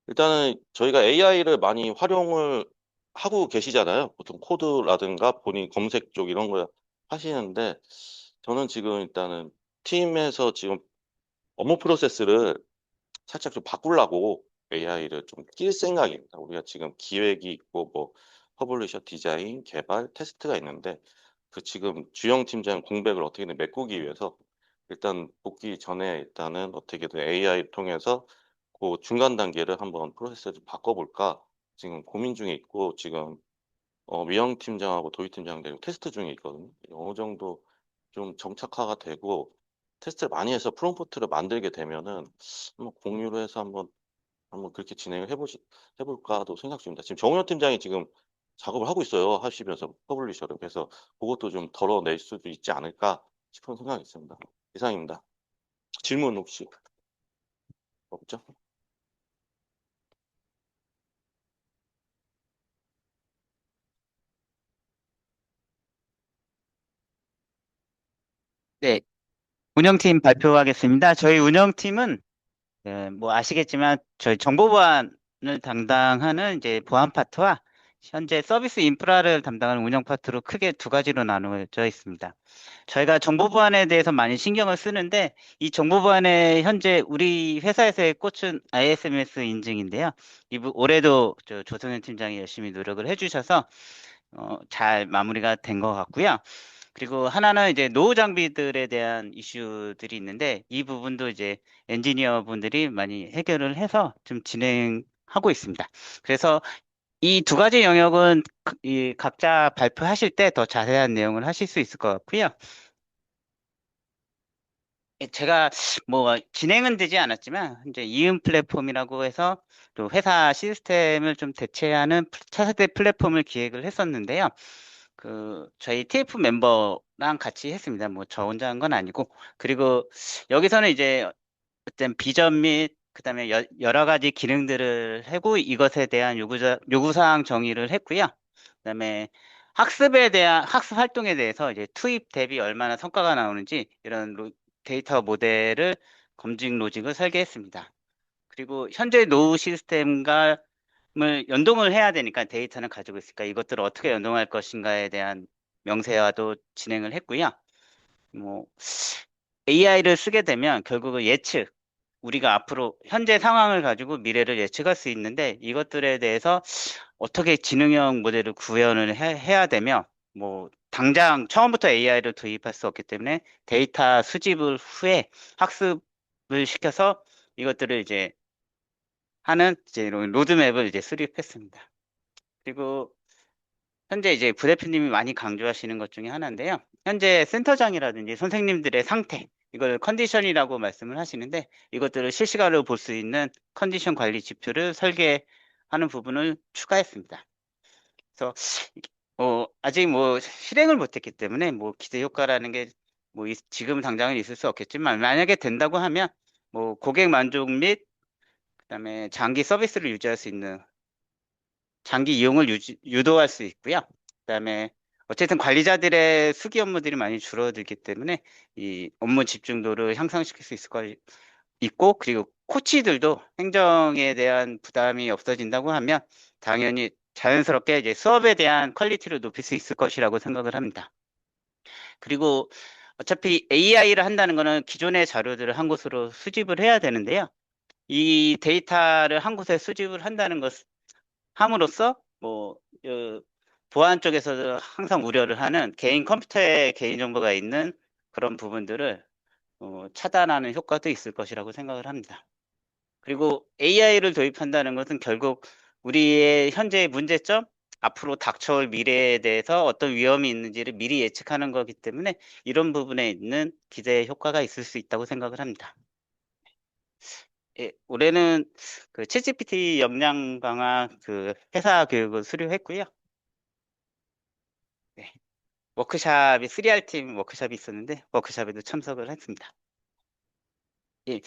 일단은 저희가 AI를 많이 활용을 하고 계시잖아요. 보통 코드라든가 본인 검색 쪽 이런 거 하시는데 저는 지금 일단은 팀에서 지금 업무 프로세스를 살짝 좀 바꾸려고 AI를 좀 낄 생각입니다. 우리가 지금 기획이 있고 뭐 퍼블리셔 디자인, 개발, 테스트가 있는데 그 지금 주영 팀장 공백을 어떻게든 메꾸기 위해서 일단 복귀 전에 일단은 어떻게든 AI 통해서 그 중간 단계를 한번 프로세스를 좀 바꿔볼까 지금 고민 중에 있고 지금 미영 팀장하고 도희 팀장 되고 테스트 중에 있거든요. 어느 정도 좀 정착화가 되고 테스트를 많이 해서 프롬프트를 만들게 되면은 한번 공유를 해서 한번 그렇게 진행을 해볼까도 생각 중입니다. 지금 정우영 팀장이 지금 작업을 하고 있어요. 하시면서 퍼블리셔를. 그래서 그것도 좀 덜어낼 수도 있지 않을까 싶은 생각이 있습니다. 이상입니다. 질문 혹시 없죠? 네, 운영팀 발표하겠습니다. 저희 운영팀은 뭐 아시겠지만 저희 정보 보안을 담당하는 이제 보안 파트와 현재 서비스 인프라를 담당하는 운영 파트로 크게 두 가지로 나누어져 있습니다. 저희가 정보 보안에 대해서 많이 신경을 쓰는데 이 정보 보안에 현재 우리 회사에서의 꽃은 ISMS 인증인데요. 올해도 조성현 팀장이 열심히 노력을 해주셔서 잘 마무리가 된 것 같고요. 그리고 하나는 이제 노후 장비들에 대한 이슈들이 있는데 이 부분도 이제 엔지니어 분들이 많이 해결을 해서 좀 진행하고 있습니다. 그래서 이 두 가지 영역은 이 각자 발표하실 때 더 자세한 내용을 하실 수 있을 것 같고요. 제가 뭐 진행은 되지 않았지만 이제 이음 플랫폼이라고 해서 또 회사 시스템을 좀 대체하는 차세대 플랫폼을 기획을 했었는데요. 저희 TF 멤버랑 같이 했습니다. 뭐 저 혼자 한 건 아니고. 그리고 여기서는 이제 어떤 비전 및 그다음에 여러 가지 기능들을 하고 이것에 대한 요구사항 정의를 했고요. 그다음에 학습에 대한 학습 활동에 대해서 이제 투입 대비 얼마나 성과가 나오는지 이런 데이터 모델을 검증 로직을 설계했습니다. 그리고 현재 노후 시스템과 연동을 해야 되니까 데이터는 가지고 있으니까 이것들을 어떻게 연동할 것인가에 대한 명세화도 진행을 했고요. 뭐 AI를 쓰게 되면 결국은 예측, 우리가 앞으로 현재 상황을 가지고 미래를 예측할 수 있는데 이것들에 대해서 어떻게 지능형 모델을 구현을 해야 되며 뭐 당장 처음부터 AI를 도입할 수 없기 때문에 데이터 수집을 후에 학습을 시켜서 이것들을 이제 하는 이제 로드맵을 이제 수립했습니다. 그리고 현재 이제 부대표님이 많이 강조하시는 것 중에 하나인데요. 현재 센터장이라든지 선생님들의 상태, 이걸 컨디션이라고 말씀을 하시는데 이것들을 실시간으로 볼 수 있는 컨디션 관리 지표를 설계하는 부분을 추가했습니다. 그래서 아직 뭐 실행을 못했기 때문에 뭐 기대 효과라는 게 뭐 지금 당장은 있을 수 없겠지만 만약에 된다고 하면 뭐 고객 만족 및 그다음에 장기 서비스를 유지할 수 있는 장기 이용을 유도할 수 있고요. 그다음에 어쨌든 관리자들의 수기 업무들이 많이 줄어들기 때문에 이 업무 집중도를 향상시킬 수 있고 그리고 코치들도 행정에 대한 부담이 없어진다고 하면 당연히 자연스럽게 이제 수업에 대한 퀄리티를 높일 수 있을 것이라고 생각을 합니다. 그리고 어차피 AI를 한다는 것은 기존의 자료들을 한 곳으로 수집을 해야 되는데요. 이 데이터를 한 곳에 수집을 한다는 것 함으로써 뭐 보안 쪽에서도 항상 우려를 하는 개인 컴퓨터에 개인정보가 있는 그런 부분들을 차단하는 효과도 있을 것이라고 생각을 합니다. 그리고 AI를 도입한다는 것은 결국 우리의 현재의 문제점, 앞으로 닥쳐올 미래에 대해서 어떤 위험이 있는지를 미리 예측하는 거기 때문에 이런 부분에 있는 기대 효과가 있을 수 있다고 생각을 합니다. 예, 올해는 그 챗GPT 역량 강화 그 회사 교육을 수료했고요. 네, 워크샵이 3R 팀 워크샵이 있었는데 워크샵에도 참석을 했습니다. 예,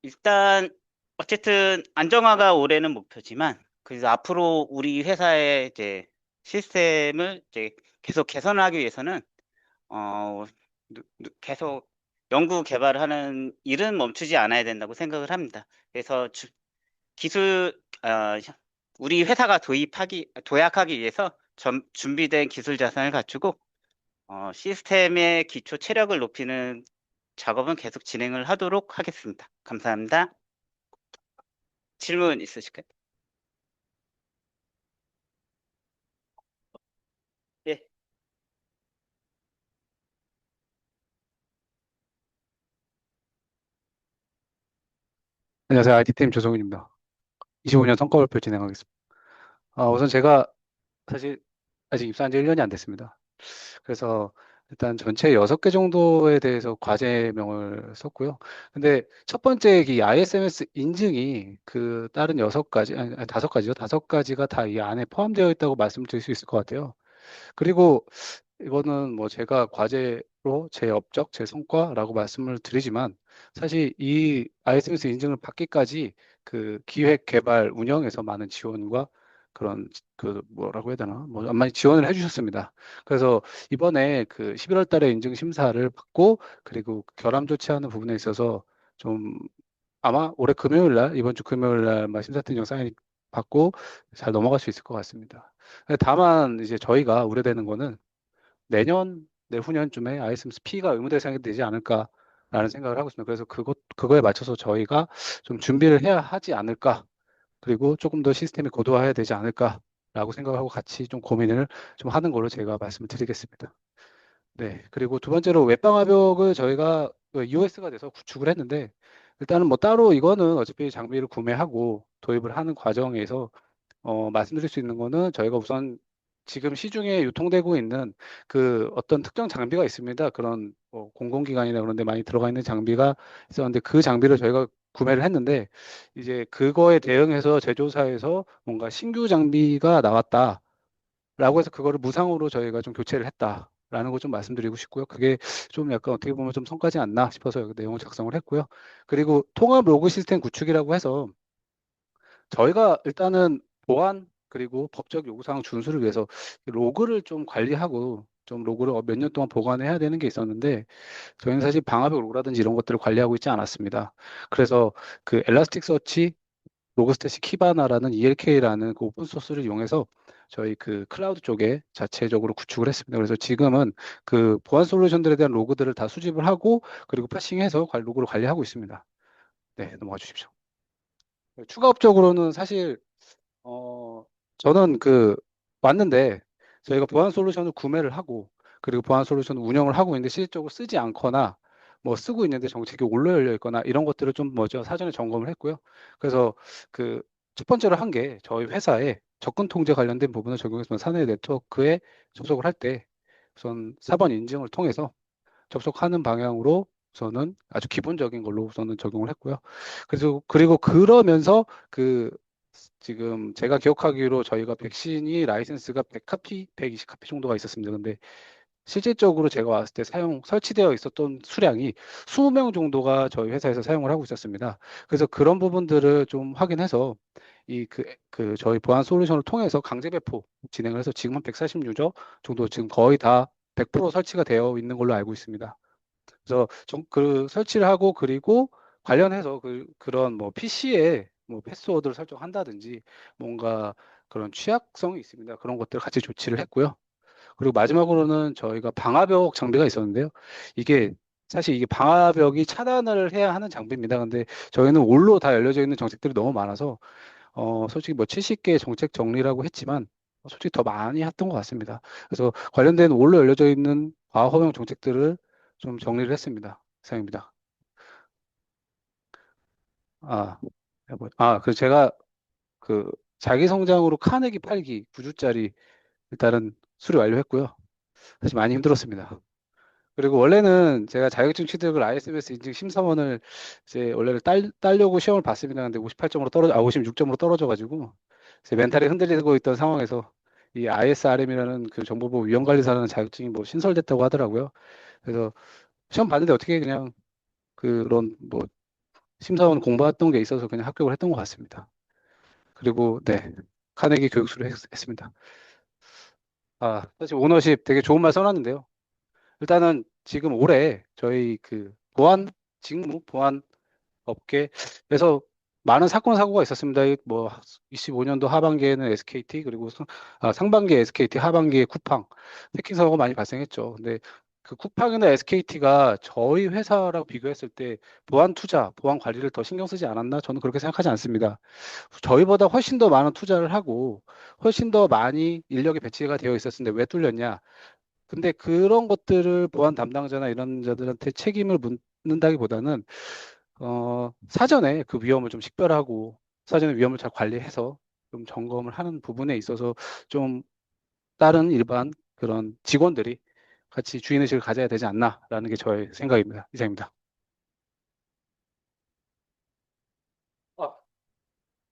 일단 어쨌든 안정화가 올해는 목표지만 그래서 앞으로 우리 회사의 이제 시스템을 이제 계속 개선하기 위해서는 계속 연구 개발하는 일은 멈추지 않아야 된다고 생각을 합니다. 그래서 우리 회사가 도약하기 위해서 준비된 기술 자산을 갖추고 시스템의 기초 체력을 높이는 작업은 계속 진행을 하도록 하겠습니다. 감사합니다. 질문 있으실까요? 예. 안녕하세요. IT팀 조성윤입니다. 25년 성과 발표 진행하겠습니다. 우선 제가 사실 아직 입사한 지 1년이 안 됐습니다. 그래서 일단 전체 6개 정도에 대해서 과제명을 썼고요. 근데 첫 번째 이 ISMS 인증이 그 다른 6가지, 아니 5가지요. 5가지가 다 이 안에 포함되어 있다고 말씀드릴 수 있을 것 같아요. 그리고 이거는 뭐 제가 과제로 제 업적, 제 성과라고 말씀을 드리지만 사실 이 ISMS 인증을 받기까지 그 기획, 개발, 운영에서 많은 지원과 그런 그 뭐라고 해야 되나 뭐 많이 지원을 해주셨습니다. 그래서 이번에 그 11월 달에 인증 심사를 받고 그리고 결함 조치하는 부분에 있어서 좀 아마 올해 금요일 날 이번 주 금요일 날 심사팀장 사인 받고 잘 넘어갈 수 있을 것 같습니다. 다만 이제 저희가 우려되는 거는 내년, 내후년쯤에 ISMS P가 의무 대상이 되지 않을까라는 생각을 하고 있습니다. 그래서 그거에 맞춰서 저희가 좀 준비를 해야 하지 않을까. 그리고 조금 더 시스템이 고도화해야 되지 않을까라고 생각하고 같이 좀 고민을 좀 하는 걸로 제가 말씀을 드리겠습니다. 네. 그리고 두 번째로 웹방화벽을 저희가 EOS가 돼서 구축을 했는데 일단은 뭐 따로 이거는 어차피 장비를 구매하고 도입을 하는 과정에서 말씀드릴 수 있는 거는 저희가 우선 지금 시중에 유통되고 있는 그 어떤 특정 장비가 있습니다. 그런 뭐 공공기관이나 그런 데 많이 들어가 있는 장비가 있었는데 그 장비를 저희가 구매를 했는데 이제 그거에 대응해서 제조사에서 뭔가 신규 장비가 나왔다라고 해서 그거를 무상으로 저희가 좀 교체를 했다라는 거 좀 말씀드리고 싶고요. 그게 좀 약간 어떻게 보면 좀 성과지 않나 싶어서 그 내용을 작성을 했고요. 그리고 통합 로그 시스템 구축이라고 해서 저희가 일단은 보안 그리고 법적 요구사항 준수를 위해서 로그를 좀 관리하고 좀 로그를 몇 년 동안 보관해야 되는 게 있었는데 저희는 사실 방화벽 로그라든지 이런 것들을 관리하고 있지 않았습니다. 그래서 그 엘라스틱 서치 로그스테시 키바나라는 ELK라는 그 오픈 소스를 이용해서 저희 그 클라우드 쪽에 자체적으로 구축을 했습니다. 그래서 지금은 그 보안 솔루션들에 대한 로그들을 다 수집을 하고 그리고 패싱해서 로그를 관리하고 있습니다. 네, 넘어가 주십시오. 추가업적으로는 사실 저는 왔는데 저희가 보안 솔루션을 구매를 하고 그리고 보안 솔루션을 운영을 하고 있는데 실질적으로 쓰지 않거나 뭐 쓰고 있는데 정책이 올라 열려 있거나 이런 것들을 좀 뭐죠 사전에 점검을 했고요. 그래서 그 첫 번째로 한 게 저희 회사에 접근 통제 관련된 부분을 적용해서 사내 네트워크에 접속을 할 때 우선 4번 인증을 통해서 접속하는 방향으로 우선은 아주 기본적인 걸로 우선은 적용을 했고요. 그래서 그리고 그러면서 지금 제가 기억하기로 저희가 백신이 라이센스가 100카피, 120카피 정도가 있었습니다. 근데 실질적으로 제가 왔을 때 설치되어 있었던 수량이 20명 정도가 저희 회사에서 사용을 하고 있었습니다. 그래서 그런 부분들을 좀 확인해서 저희 보안 솔루션을 통해서 강제 배포 진행을 해서 지금 한 146조 정도 지금 거의 다 100% 설치가 되어 있는 걸로 알고 있습니다. 그래서 그 설치를 하고 그리고 관련해서 그런 뭐 PC에 뭐 패스워드를 설정한다든지 뭔가 그런 취약성이 있습니다. 그런 것들 같이 조치를 했고요. 그리고 마지막으로는 저희가 방화벽 장비가 있었는데요. 이게 사실 이게 방화벽이 차단을 해야 하는 장비입니다. 근데 저희는 올로 다 열려져 있는 정책들이 너무 많아서 솔직히 뭐 70개 정책 정리라고 했지만 솔직히 더 많이 했던 것 같습니다. 그래서 관련된 올로 열려져 있는 과거 허용 정책들을 좀 정리를 했습니다. 이상입니다. 그래서 제가 자기 성장으로 카네기 8기 9주짜리 일단은 수료 완료했고요. 사실 많이 힘들었습니다. 그리고 원래는 제가 자격증 취득을 ISMS 인증 심사원을 이제 원래는 따려고 시험을 봤습니다. 근데 56점으로 떨어져가지고 제 멘탈이 흔들리고 있던 상황에서 이 ISRM이라는 그 정보보호 위험관리사라는 자격증이 뭐 신설됐다고 하더라고요. 그래서 시험 봤는데 어떻게 그냥 그런 뭐 심사원 공부했던 게 있어서 그냥 합격을 했던 것 같습니다. 그리고 네, 카네기 교육수를 했습니다. 사실 오너십 되게 좋은 말 써놨는데요. 일단은 지금 올해 저희 보안 업계에서 많은 사건 사고가 있었습니다. 뭐 25년도 하반기에는 SKT 그리고 상반기에 SKT 하반기에 쿠팡 해킹 사고가 많이 발생했죠. 근데 그 쿠팡이나 SKT가 저희 회사랑 비교했을 때 보안 투자, 보안 관리를 더 신경 쓰지 않았나? 저는 그렇게 생각하지 않습니다. 저희보다 훨씬 더 많은 투자를 하고 훨씬 더 많이 인력이 배치가 되어 있었는데 왜 뚫렸냐? 근데 그런 것들을 보안 담당자나 이런 자들한테 책임을 묻는다기보다는 사전에 그 위험을 좀 식별하고 사전에 위험을 잘 관리해서 좀 점검을 하는 부분에 있어서 좀 다른 일반 그런 직원들이 같이 주인의식을 가져야 되지 않나라는 게 저의 생각입니다. 이상입니다.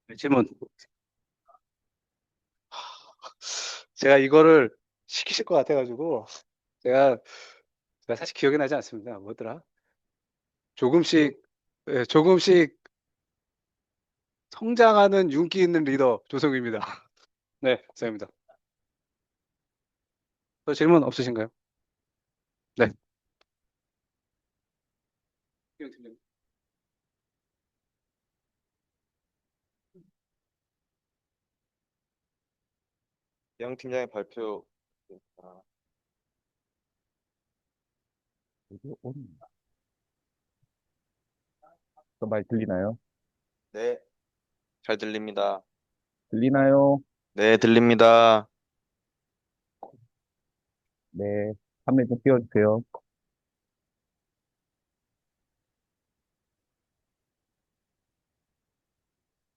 네, 질문. 제가 이거를 시키실 것 같아가지고 제가 사실 기억이 나지 않습니다. 뭐더라? 조금씩 조금씩 성장하는 윤기 있는 리더 조성입니다. 네, 이상입니다. 또 질문 없으신가요? 네. 양 팀장의 발표. 아, 말 들리나요? 네, 잘 들립니다. 들리나요? 네, 들립니다. 네. 화면 좀 띄워주세요.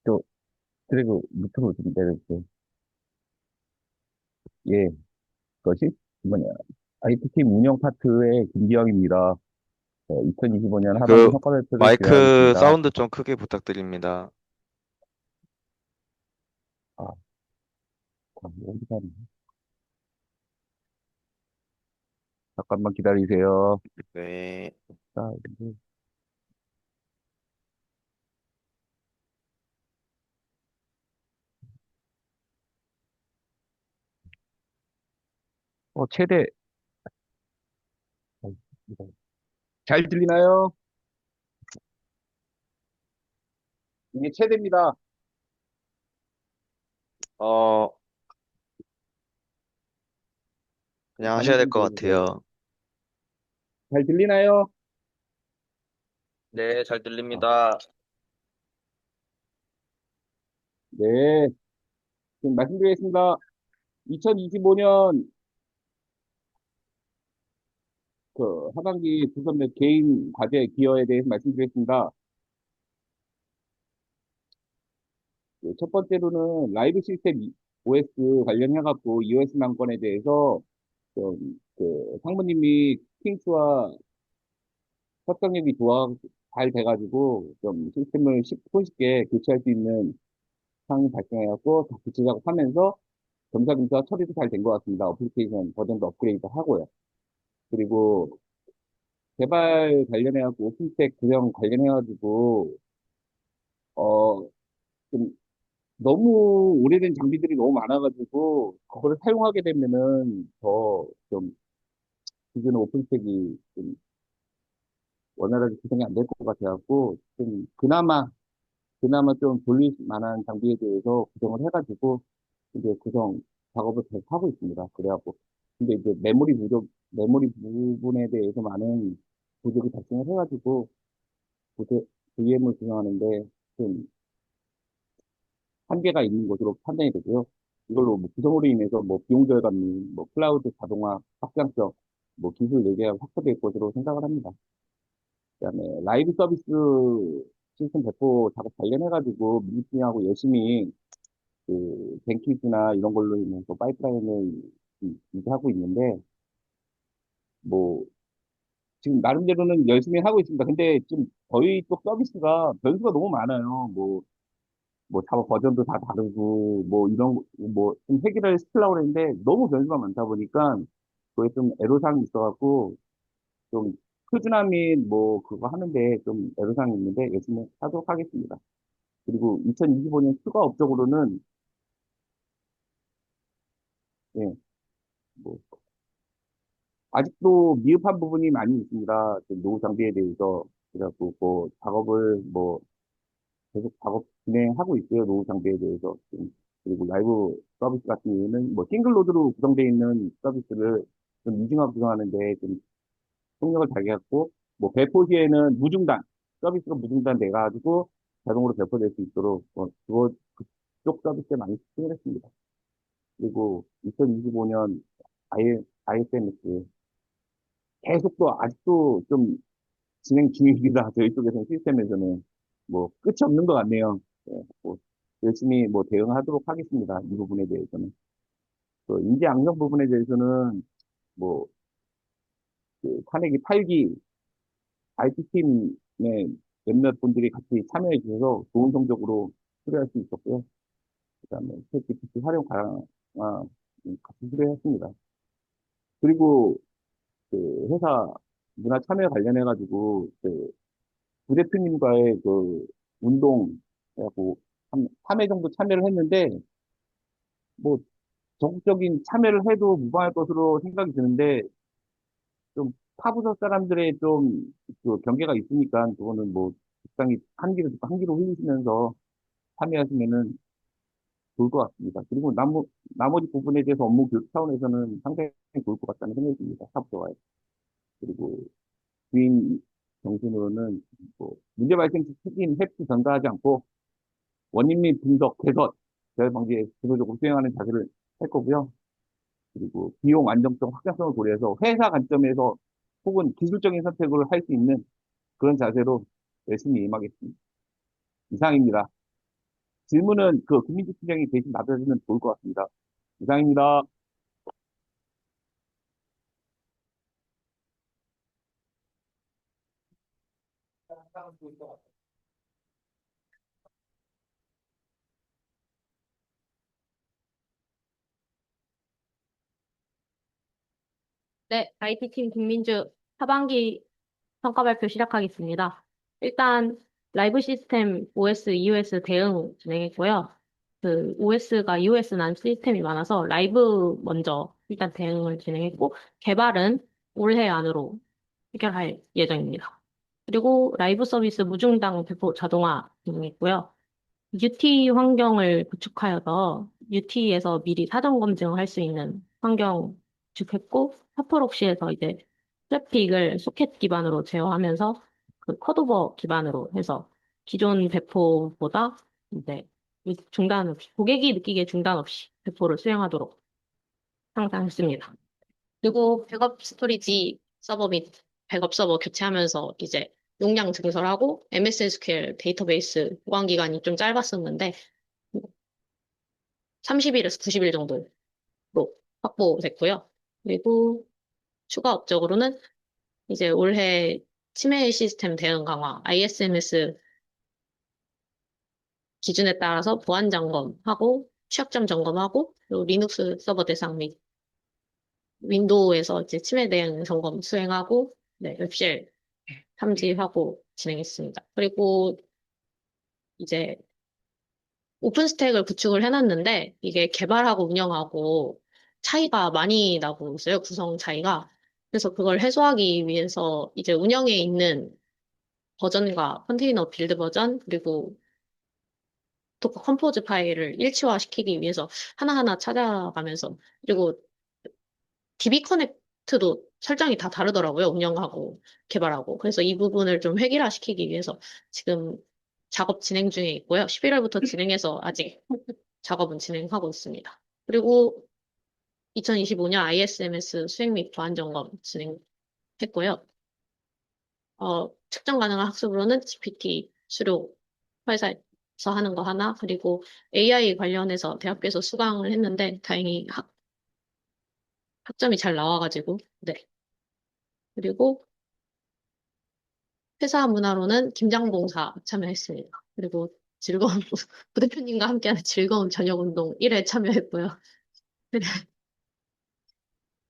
저, 그리고 밑으로 좀 내려주세요. 예, 그것이 뭐냐. IT팀 운영 파트의 김기영입니다. 2025년 하반기 그 성과 발표를 마이크 진행하겠습니다. 사운드 좀 크게 부탁드립니다. 아, 어디 가니? 잠깐만 기다리세요. 네. 자, 이제, 최대, 어, 이거. 잘 들리나요? 이게 최대입니다. 어, 그냥 화면 하셔야 될 좀 것 띄워주세요. 같아요. 잘 들리나요? 네, 잘 아, 들립니다. 네. 지금 말씀드리겠습니다. 2025년 하반기 부서 및 개인 과제 기여에 대해서 말씀드리겠습니다. 첫 번째로는 라이브 시스템 OS 관련해갖고 iOS 난건에 대해서 상무님이 킹스와 협상력이 잘 돼가지고 좀 시스템을 손쉽게 교체할 수 있는 상황이 발생해갖고 다 교체 작업하면서 겸사겸사 처리도 잘 된 것 같습니다. 어플리케이션 버전도 업그레이드 하고요. 그리고 개발 관련해갖고 오픈스택 구형 관련해가지고 어, 좀 너무 오래된 장비들이 너무 많아가지고 그거를 사용하게 되면은 더 좀 기존의 오픈스택이 좀 원활하게 구성이 안 될 것 같아갖고 좀 그나마 좀 돌릴 만한 장비에 대해서 구성을 해가지고 이제 구성 작업을 계속 하고 있습니다. 그래갖고 근데 이제 메모리 부분에 대해서 많은 부족이 발생을 해가지고 VM을 구성하는데 좀 한계가 있는 것으로 판단이 되고요. 이걸로 뭐 구성으로 인해서 뭐 비용 절감 및 뭐 클라우드 자동화 확장성, 뭐 기술 내재가 확보될 것으로 생각을 합니다. 그다음에 라이브 서비스 시스템 배포 작업 관련해가지고 미팅하고 열심히 뱅키즈나 이런 걸로 인해서 파이프라인을 유지하고 있는데 뭐 지금 나름대로는 열심히 하고 있습니다. 근데 지금 저희 쪽 서비스가 변수가 너무 많아요. 뭐 자바 버전도 다 다르고 뭐 이런 뭐 좀 해결을 시키려고 그랬는데 너무 변수가 많다 보니까 그게 좀 애로사항이 있어갖고 좀 표준화 및 뭐 그거 하는데 좀 애로사항이 있는데 열심히 하도록 하겠습니다. 그리고 2025년 추가 업적으로는 예, 뭐 아직도 미흡한 부분이 많이 있습니다. 그 노후 장비에 대해서 그래갖고 뭐 작업을 뭐 계속 작업 진행하고 있고요. 노후 장비에 대해서. 그리고 라이브 서비스 같은 경우는 뭐 싱글 로드로 구성되어 있는 서비스를 좀 이중화 구성하는데 좀 속력을 달게 했고, 뭐 배포 시에는 서비스가 무중단 돼가지고 자동으로 배포될 수 있도록 그쪽 서비스에 많이 집중을 했습니다. 그리고 2025년 ISMS 계속 또 아직도 좀 진행 중입니다. 저희 쪽에서는 시스템에서는 뭐 끝이 없는 것 같네요. 예, 뭐 열심히 뭐 대응하도록 하겠습니다. 이 부분에 대해서는. 인재 양성 부분에 대해서는 뭐 카네기 8기 IT팀의 몇몇 분들이 같이 참여해 주셔서 좋은 성적으로 수료할 수 있었고요. 그다음에 챗GPT 활용 가능 같이 수료했습니다. 그리고 회사 문화 참여 관련해 가지고 부대표님과의 운동 해갖고 한 3회 정도 참여를 했는데 뭐 적극적인 참여를 해도 무방할 것으로 생각이 드는데 좀 타부서 사람들의 좀그 경계가 있으니까 그거는 뭐 적당히 한기로 흘리시면서 참여하시면은 좋을 것 같습니다. 그리고 나머지 부분에 대해서 업무 교육 차원에서는 상당히 좋을 것 같다는 생각이 듭니다. 사업자와의. 그리고 주인 정신으로는 뭐 문제 발생 시 책임 회피 전가하지 않고 원인 및 분석, 개선, 재발 방지에 주도적으로 수행하는 자세를 할 거고요. 그리고 비용 안정성, 확장성을 고려해서 회사 관점에서 혹은 기술적인 선택을 할 수 있는 그런 자세로 열심히 임하겠습니다. 이상입니다. 질문은 김민주 팀장이 대신 나눠주면 좋을 것 같습니다. 이상입니다. 네, IT팀 김민주 하반기 성과 발표 시작하겠습니다. 일단 라이브 시스템 OS, EOS 대응 진행했고요. 그 OS가 EOS 난 시스템이 많아서 라이브 먼저 일단 대응을 진행했고 개발은 올해 안으로 해결할 예정입니다. 그리고 라이브 서비스 무중당 배포 자동화 진행했고요. UT 환경을 구축하여서 UT에서 미리 사전 검증을 할 수 있는 환경 구축했고, 파프록시에서 이제 트래픽을 소켓 기반으로 제어하면서 그 컷오버 기반으로 해서 기존 배포보다 이제 중단 없이, 고객이 느끼기에 중단 없이 배포를 수행하도록 상상했습니다. 그리고 백업 스토리지 서버 및 백업 서버 교체하면서 이제 용량 증설하고 MS SQL 데이터베이스 보관 기간이 좀 짧았었는데 30일에서 90일 정도로 확보됐고요. 그리고 추가 업적으로는 이제 올해 치매 시스템 대응 강화, ISMS 기준에 따라서 보안 점검하고 취약점 점검하고 그리고 리눅스 서버 대상 및 윈도우에서 이제 치매 대응 점검 수행하고 네, 웹쉘 탐지하고 진행했습니다. 그리고 이제 오픈 스택을 구축을 해놨는데 이게 개발하고 운영하고 차이가 많이 나고 있어요. 구성 차이가. 그래서 그걸 해소하기 위해서 이제 운영에 있는 버전과 컨테이너 빌드 버전 그리고 도커 컴포즈 파일을 일치화시키기 위해서 하나하나 찾아가면서 그리고 DB 커넥트도 설정이 다 다르더라고요. 운영하고 개발하고. 그래서 이 부분을 좀 획일화시키기 위해서 지금 작업 진행 중에 있고요. 11월부터 진행해서 아직 작업은 진행하고 있습니다. 그리고 2025년 ISMS 수행 및 보안 점검 진행했고요. 측정 가능한 학습으로는 GPT 수료 회사에서 하는 거 하나, 그리고 AI 관련해서 대학교에서 수강을 했는데 다행히 학점이 잘 나와가지고, 네. 그리고 회사 문화로는 김장봉사 참여했습니다. 그리고 즐거운, 부대표님과 함께하는 즐거운 저녁 운동 1회 참여했고요.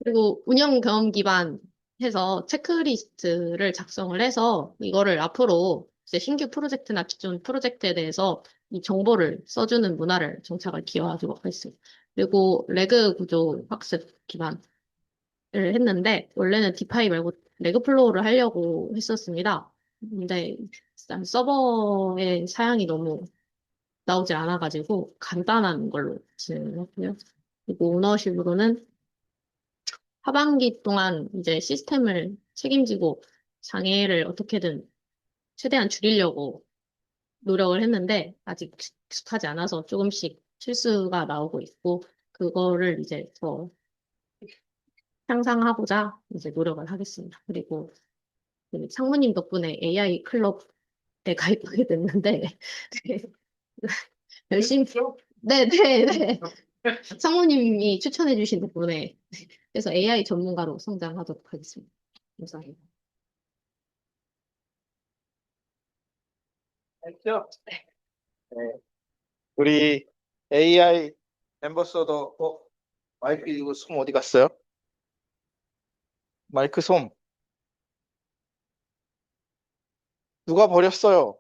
그리고 운영 경험 기반 해서 체크리스트를 작성을 해서 이거를 앞으로 이제 신규 프로젝트나 기존 프로젝트에 대해서 이 정보를 써주는 문화를 정착을 기여하도록 하겠습니다. 그리고 레그 구조 학습 기반을 했는데 원래는 디파이 말고 레그 플로우를 하려고 했었습니다. 근데 일단 서버의 사양이 너무 나오질 않아가지고 간단한 걸로 진행했고요. 그리고 오너십으로는 하반기 동안 이제 시스템을 책임지고 장애를 어떻게든 최대한 줄이려고 노력을 했는데 아직 익숙하지 않아서 조금씩 실수가 나오고 있고 그거를 이제 더 향상하고자 이제 노력을 하겠습니다. 그리고 그 상무님 덕분에 AI 클럽에 가입하게 됐는데 열심히 네네네 상무님이 추천해 주신 덕분에 그래서 AI 전문가로 성장하도록 하겠습니다. 감사합니다. 알죠? 네. 우리 AI 엠버서더, 마이크 이거 솜 어디 갔어요? 마이크 솜. 누가 버렸어요?